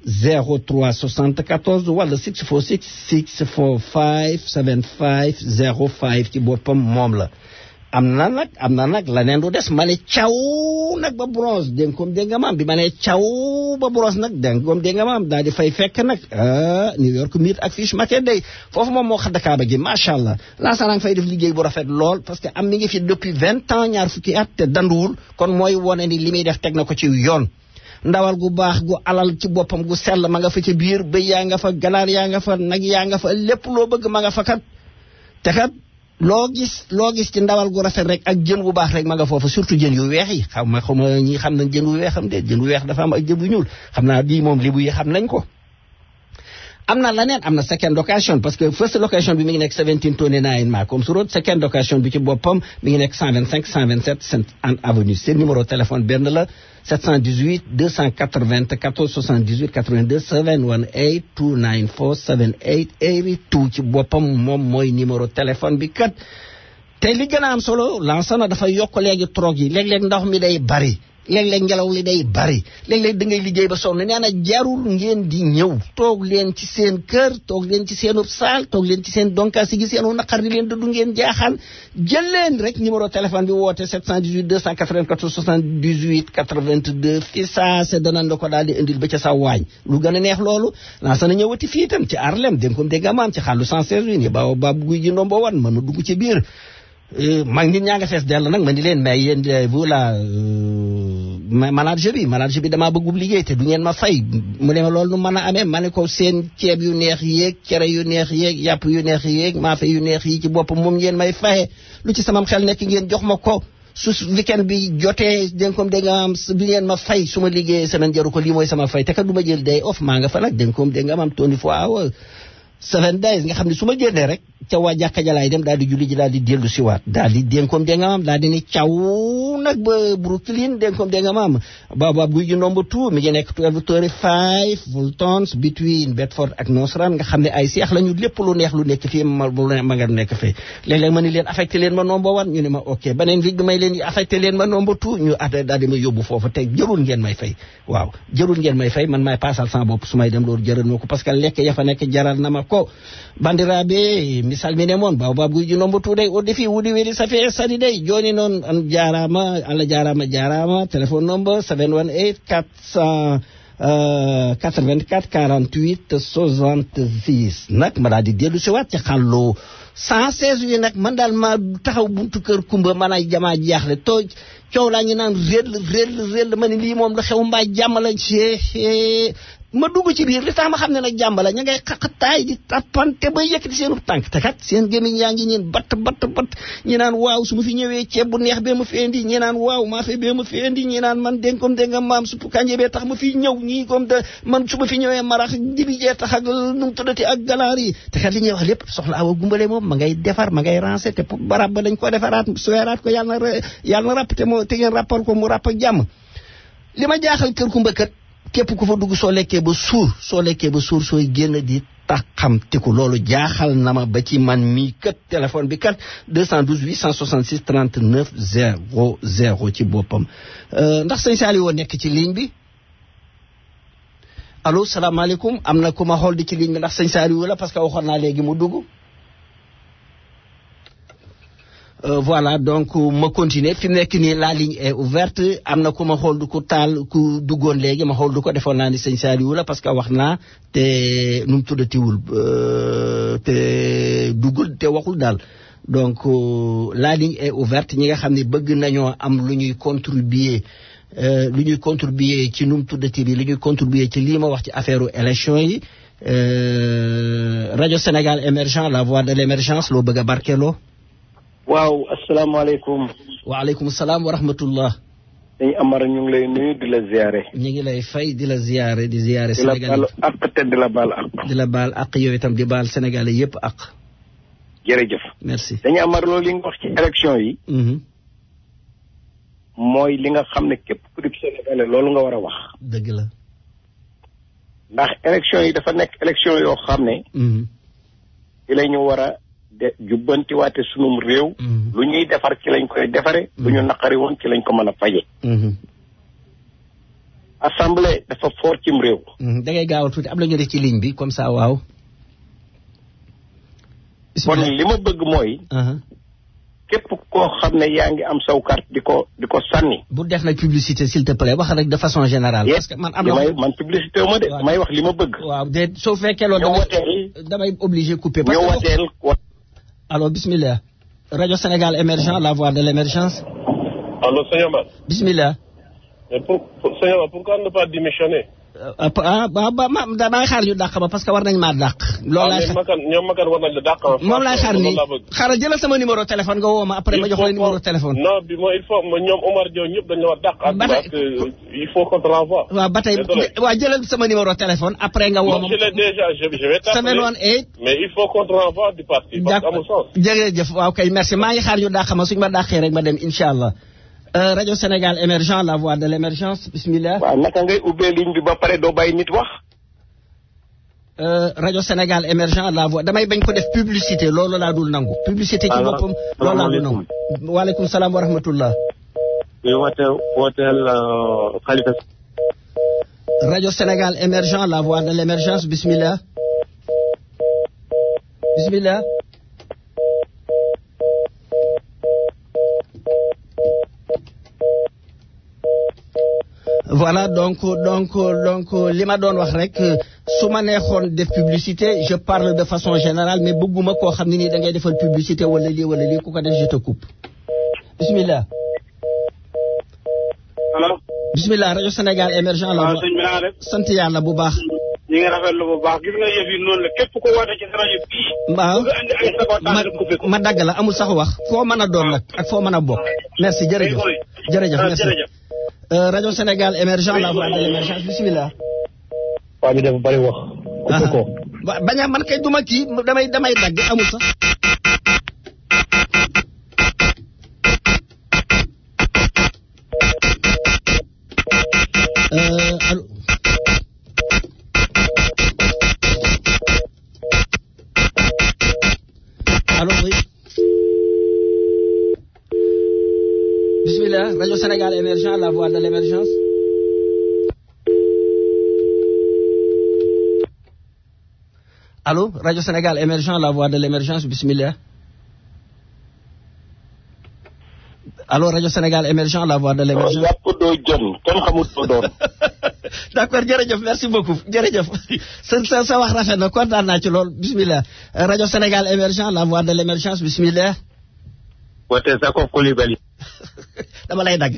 03 74 wala 646 645 75 05 ci boppam moom la am na nag leneen du des ma ne caw nag ba bronze dégg nga maam bi ma ne caw ba bronze nag dégg nga maam daal di fay fekk nag New York Meat ak Fish Market day foofu moom moo xaddakaaba gi macha allah laasarang fay def liggéey bu rafet lool parce que am mi ngi fi depuis 20 ans ñaar fukki at te danduwul kon mooy wone ni li muy def teg na ko ci yoon ndawal gu baax gu alal ci boppam gu sell ma nga fa ci biir bëy yaa nga fa ganaar yaa nga fa nag yaa nga fa lépp loo bëgg ma nga fa kat te kat loo gis ci ndawal gu rafet rek ak jën bu baax rek ma nga foofu surtout jën yu weex yi xaw ma ñi xam nañ jën wu weex am de jën wu weex dafa am ak jën bu ñuul xam naa bii moom libu yi xam nañ ko am na leneen am na second location parce que first location bi mi ngi nekk 1729 Malcolm Road second location bi ci boppam mi ngi nekk 125 127 Saint Anne Avenue seen numéro téléphone benn la 718 280 14 78 82 718 294 7882 ci boppam moom mooy numéro téléphone bi kat te li gën a am solo Lansana dafa yokk léegi troc yi léeg-léeg ndox mi day bari léeg-léeg ngelaw li day bari léeg-léeg da ngay liggéey ba sonn nee na jarul ngeen di ñëw toog leen ci seen kër toog leen ci seenu saal toog leen ci seen donkaasi gi seenu naqar di leen du ngeen jaaxal jël leen rek numéro téléphone bi woote 718 294 78 82 fi saa se danañ la ko daal di indil ba ca sa waañ lu gën a neex loolu Lansana ñëwati fii itam ci Harlem dégg ko dégg amaam ci xàllu 116 ni ba guy gi ndombo wan mën na dugg ci biir mag nit ñaa nga fees dell nag ma ni leen mais yéen vous la manager bi damaa bëggub liggéey te du ngeen ma fay mu ne ma loolu nu mën a amee ma ne ko seen ceeb yu neex yéeg cere yu neex yéeg yàpp yu neex yéeg maafe yu neex yi ci boppam moom ngeen may faye lu ci samam xel nekk ngeen jox ma ko su weekend bi jotee dégg nga da nga am bi ngeen ma fay su ma liggéeyee semaine jaru ko lii mooy sama fay te kat du ma jël day off maa nga fa nag dégg nga am 24 hours 7 days nga xam ne su ma génnee rek ca waa jàkka jalaay dem daal di julli ji daal di dellu si waat daal di dénkoom dégg nga maam daal di ni caw nag ba Brooklyn dénkoom dégg nga maam baobab guy gi nombre 2 mi ngi nekk 1235 Fultons between Bedford ak Nostrand nga xam ne ay seex lañu lépp lu neex lu nekk fii ma nga nekk fii léeg-léeg ma ni leen affecté leen ma nombre 1 ñu ne ma ok beneen week bi may leen affecté leen ma nombre 2 ñu daal di ma yóbbu foofu te jërul ngeen may fay waaw jërul ngeen may fay man maay paasal sama bopp su may dem loolu jëral ma ko parce que lekk ya fa nekk jaral na ma ko bandiraɓe mi salmine moon baobab guji nombo tuuday o defi wuɗi weɗi safi sadi day joni noon an jarama Allah jarama téléphone number 718 84 48 66 nag ma daal di dellu si waat ci xàllu 116 wi nag man daal ma taxaw buntu kër kumba man ay jamaa jaaxle to coow laa ñu naan réel ma ne lii moom la xew mbaa jàmm la ma dugg ci biir li tax ma xam ne nag jàmba la ña ngay xaqataay di tappante ba yëkkati seenu tànk te kat seen gémmiñ yaa ngi ñeen batt ñi naan waaw su ma fi ñëwee ceeb bu neex bee ma fi indi ñi naan waaw maafe bee ma fi indi ñi naan man dénkoom dégg nga maam suppu kànje bee tax ma fi ñëw ñii comme de man su ma fi ñëwee marax dibi jee tax ak nu mu tuddati ak galaar yi te kat li ñuy wax lépp soxla awa gumbale moom ma ngay defar ma ngay rancé te barab ba dañ ko defaraat suweeraat ko yàlla na rapp te ngeen rapport ko mu rapp ak jàmm li ma jaaxal kër kumba kat képp ku fa dugg soo lekkee ba suur sooy génn di taxam tiku loolu jaaxal na ma ba ci man mii kat téléphone bi kat 212 866 39 00 ci boppam ndax sëñ Saliou nekk ci ligne bi allo salaamaaleykum am na ku ma xool di ci ligne bi ndax sëñ Saliou la parce que waxoon naa léegi mu dugg voilà donc ma continuer fi mu nekk nii la ligne est ouverte am na ku ma xool du ko taal ku duggoon léegi ma xool du ko defoon naa ni sëñ Saliou la parce que wax naa te nu mu tuddatiwul te duggul te waxul daal donc la ligne est ouverte ñi nga xam ne bëgg nañoo am lu ñuy contribuer ci nu mu tuddati bi lu ñuy contribuer ci lii ma wax ci affaire élection yi rajo Sénégal émergent la voix de l'émergence loo bëgg a barkeeloo. waaw asalaamaaleykum. waaleykum salaam wa rahmatullah. dañu Amar ñu ngi lay nuyu di la ziare. ñu ngi lay fay di la ziare di ziare. Sénégal di la baal ak te di la baal ak. di la baal ak yow itam di baal Sénégalais yëpp ak. jërëjëf. merci dañu Amar loolu li nga wax ci élection yi. mooy li nga xam ne képp ku di Sénégalais loolu nga war a wax. dëgg la. ndax élection yi dafa nekk élection yoo xam ne. ci la ñu war a jubbantiwaate sunum réew. lu ñuy defar ci lañ koy defare lu ñu naqari woon ci lañ ko mën a faje. assemblée dafa fort cim réew. da ngay gaaw tuuti am na ñu def ci ligne bi comme ça waaw. kon li ma bëgg mooy. képp koo xam ne yaa ngi am saw carte di ko sànni. bu def nag publicité s'il te plaît wax rek de façon générale. parce que man am na man publicité wu ma de damay wax li ma bëgg. waaw de soo fekkee loolu damay obligé couper. ñoo wateel allo bismillah rajo Sénégal émergent la voix de l'émergence. allo sëñ Amar. bismillah. mais sëñ Amar pourquoi ne pas démissionner. damay xaar ñu dàq ba parce que war nañ maa dàq. loolu laay xaar ñoom Makan war nañ la dàq. moom laay xaar nii xaaral jëlal sama numéro téléphone nga woo ma après ma jox la numéro téléphone. non bi mooy il faut ñoom Omar Diop ñëpp dañ la war dàq. parce que il faut qu'on te renvoie. waaw ba tey waaw jëlal sama numéro téléphone après nga woo ma. je l'ai déjà je vais t'appeler. mais il faut qu'on te renvoie du parti. parce que amul sens. jërëjëf waaw kay merci maa ngi xaar ñu dàq ma suñu ma dàqee rek ma dem incha allah. Radio Sénégal émergent la voix de l'émergence bismillah. waaw naka ngay ubbee ligne bi ba pare doo bàyyi nit wax. Radio Sénégal émergent la voix damay bañ ko def publicité loolu laa dul nangu. publicité ci boppam loolu laa dul nangu. waaleykum salaam wa rahmatullah. wooteel Khalifa. Radio Sénégal émergent la voix de l'émergence bismillah. bismillah. Voilà donc li ma doon wax rek su ma neexoon def publicité je parle de façon générale mais bëgguma koo xam ne nii da ngay defal publicité wala lii ku ko def je te coupe. bismillah. allo. bismillah rajo Sénégal émergent la. waaw sëñ bi naa def. sant yàlla bu baax. ñi ngi rafetlu bu baax gis nga yëf yi noonu la képp ko woote ci rajo bii. waaw ma dagg la amul sax wax foo mën a doon nag ak foo mën a bokk. merci jërëjëf merci. Radio Sénégal émergent la voix de l'émergence bismillah. waa bi dafa bari wax. ko bañ a man kay duma kii damay dagg amul sax. allo. allo oui. Bismillah, Radio Sénégal émergent, la voix de l'émergence. Allô, Radio Sénégal émergent, la voix de l'émergence, bismillah. Allô, Radio Sénégal émergent, la voix de l'émergence. D'accord, jërëjëf, merci beaucoup. Jërëjëf. Sa wax rafet na kontaan naa ci lool. Bismillah. Radio Sénégal émergent, la voix de l'émergence, bismillah. Wote Sakho Coulibaly. dama lay dagg.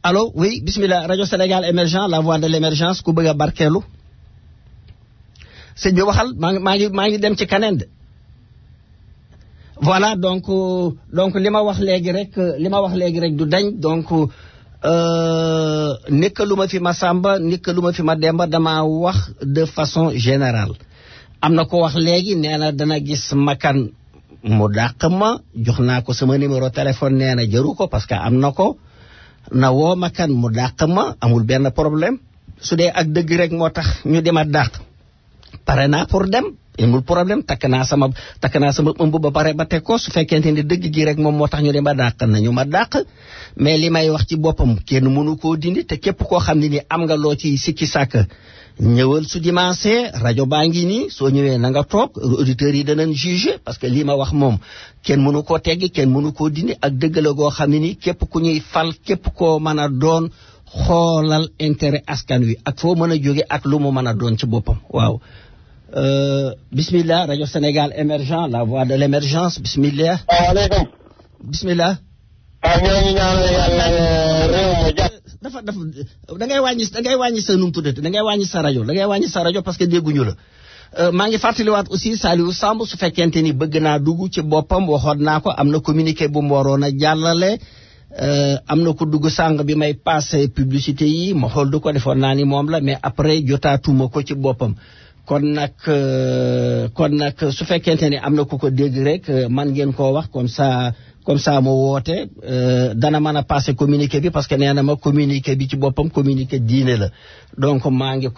Allô, oui, bismillah, Radio Sénégal émergent, la voix de l'émergence, ku bëgg a barkeelu. Sëñ bi waxal maa ngi dem ci kaneen de. Voilà donc li ma wax léegi rek du dañ donc nekkaluma fi ma Samba nekkaluma fi ma Demba dama wax de façon générale. Am na ko wax léegi nee na dana gis Makan mu dàq ma jox naa ko sama numéro téléphone nee na jëru ko parce que am na ko na woo Makan mu dàq ma amul benn problème su dee ak dëgg rek moo tax ñu dem a dàq pare naa pour dem amul problème takk naa sama ëmb ba pare ba teg ko su fekkente ni dëgg gi rek moom moo tax ñu dem a dàq nañu ma dàq mais li may wax ci boppam kenn mënu koo dindi te képp koo xam ne ni am nga loo ci sikki sàkk ñëwal su dimanche rajo baa ngi nii soo ñëwee na nga toog auditeurs yi danañ juger parce que lii ma wax moom kenn mënu koo teggi kenn mënu koo dindi ak dëgg la goo xam ne ni képp ku ñuy fal képp koo mën a doon xoolal intérêt askan wi ak foo mën a jóge ak lu mu mën a doon ci boppam waaw. Bismillah, Radio Sénégal émergent, la voix de l'émergence, bismillah. Waaleykum. Bismillah. dafa da ngay wàññi sa num tuddati da ngay wàññi sa rajo parce que dégguñu la. maa ngi fàttaliwaat aussi Saliou Samb su fekkente ni bëgg naa dugg ci boppam waxoon naa ko am na communiqué bu mu waroon a jàllale am na ko dugg sàng bi may passé publicité yi ma xool du ko defoon naa ni moom la mais après jotaatuma ko ci boppam. kon nag su fekkente ni am na ku ko dégg rek man ngeen koo wax comme ça mu woote dana mën a passer communiqué bi parce que nee na ma communiqué bi ci boppam communiqué diine la donc maa ngi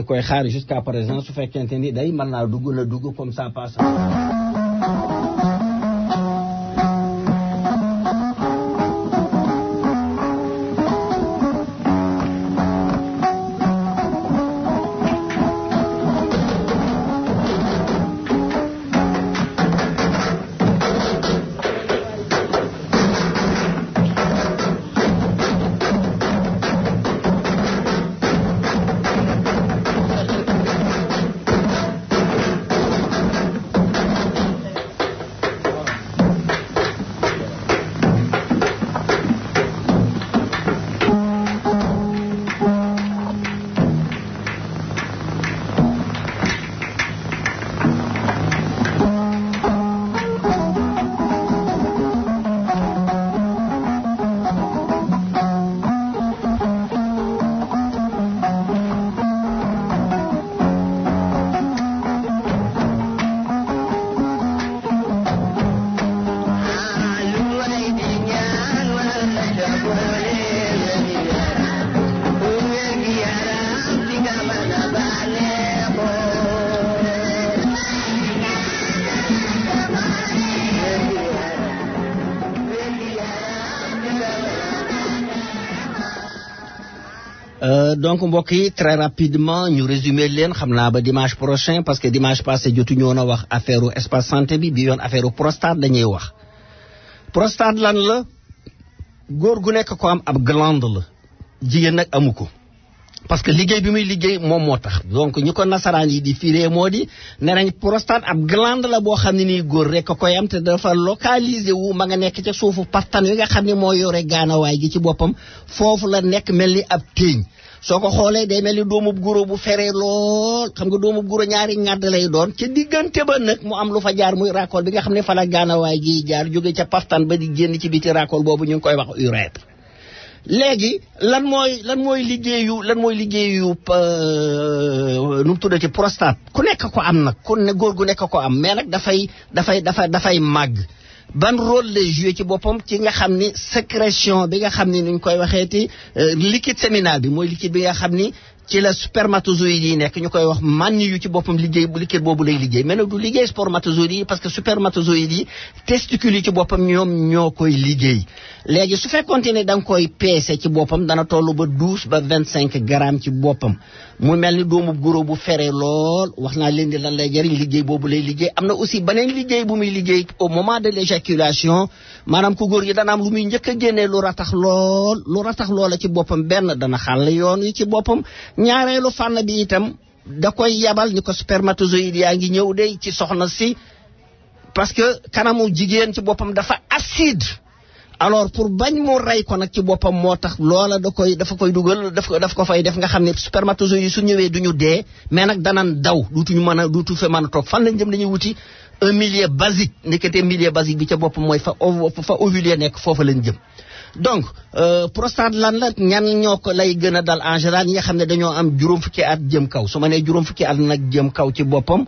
koy xaar jusqu'à présent su fekkente ni day mën naa dugg na dugg comme ça passe. donc mbokk yi très rapidement ñu résumer leen xam naa ba dimanche prochain parce que dimanche passé jotu ñoo na wax affaire u espace santé bi yoon affaire u prostate dañuy wax prostate lan la góor gu nekk ko am ab glande la jigéen nag amu ko parce que liggéey bi muy liggéey moom moo tax donc ñu ko nasaraan yi di firee moo di ne nañ prostate ab glande la boo xam ne nii góor rek koy am te dafa localisé wu ma nga nekk ca suufu partan yi nga xam ne moo yore gaanawaay gi ci boppam foofu la nekk mel ni ab téeñ soo ko xoolee day mel ni doomub guro bu feree lool xam nga doomub guro ñaari ŋàdd lay doon ca diggante ba nag mu am lu fa jaar muy raakool bi nga xam ne fa la gaanawaay gi jaar jóge ca partan ba di génn ci biti raakool boobu ñu ngi koy wax urètre léegi lan mooy liggéeyu nu mu tuddati prostate ku nekk ko am nag ku ne góor gu nekk ko am mais nag dafay màgg ban rôle lay jouer ci boppam ci nga xam ni sécrétion bi nga xam ni nuñ koy waxeeti liquide séminal bi mooy liquide bi nga xam ni ci la spermatozoïdes yi nekk ñu koy wax man yu ci boppam liggéey bu liquide boobu lay liggéey mais nag du liggéey spermatozoïdes yi parce que spermatozoïdes yi testicules yi ci boppam ñoom ñoo koy liggéey léegi su fekkoonte ne da nga koy peese ci boppam dana toll ba 12 ba 25 grammes ci boppam mu mel ni doomu guro bu fere lool wax naa leen di lan lay jëriñ liggéey boobu lay liggéey am na aussi beneen liggéey bu muy liggéey au moment de l'éjaculation maanaam ku góor gi dana am lu muy njëkk a génnee lu ratax loola ci boppam benn dana xàll yoon yi ci boppam ñaareelu fànn bi itam da koy yabal ni ko spermatozoïde yaa ngi ñëw de ci soxna si parce que kanamu jigéen ci boppam dafa acide alors pour bañ mu rey ko nag ci boppam moo tax loola dafa koy dugal daf ko fay def nga xam ne spermatozoïdes yi su ñëwee duñu dee mais nag danan daw duutu fa mën a toog fan lañ jëm dañuy wuti un milieu basique nekkate milieu basique bi ca boppam mooy fa ovule nekk foofa lañ jëm donc prostate lan la ñan ñoo ko lay gën a dal en général ñi nga xam ne dañoo am juróom fukki at jëm kaw su ma nee juróom fukki at nag jëm kaw ci boppam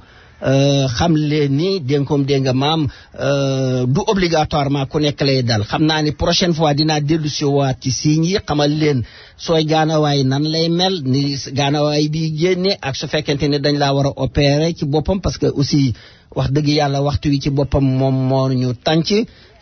xam leen ni dénkoom dégg nga maam du obligatoirement ku nekk lay dal xam naa ni prochaine fois dinaa dellu si waat ci signes yi xamal leen sooy gaanawaay nan lay mel ni gaanawaay bi génne ak su fekkente ne dañ laa war a opérer ci boppam parce que aussi wax dëgg yàlla waxtu wi ci boppam moom moo ñu tànc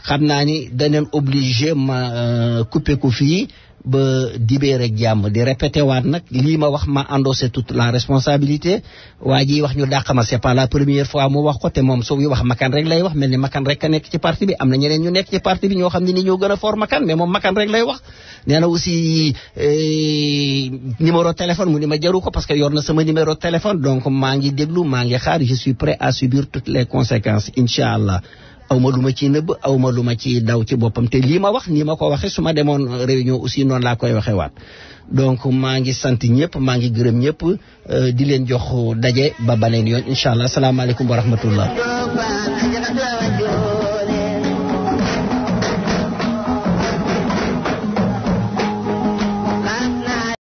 xam naa ni daneen obligé ma couper ko fii ba dibéer ak jàmm di répété waat nag lii ma wax ma endossé toute la responsabilité waa ji wax ñu dàq ma c'est pas la première fois mu wax ko te moom soo wax makan rek lay wax mel ni makan rek a nekk ci parti bi am na ñeneen ñu nekk ci parti bi ñoo xam ne ni ñoo gën a fort makan mais moom makan rek lay wax nee na aussi numéro téléphone mu ni ma jaru ko parce que yor na sama numéro téléphone donc maa ngi déglu maa ngi xaar je suis prêt à subir toutes les conséquences incha allah awma lu ma ciy nëbb awma lu ma ciy daw ci boppam te lii ma wax nii ma ko waxee su ma demoon réunion aussi noonu laa koy waxee waat donc maa ngi sant ñëpp maa ngi gërëm ñëpp di leen jox daje ba baneen yoon incha allah asalaamaaleykum wa rahmatullah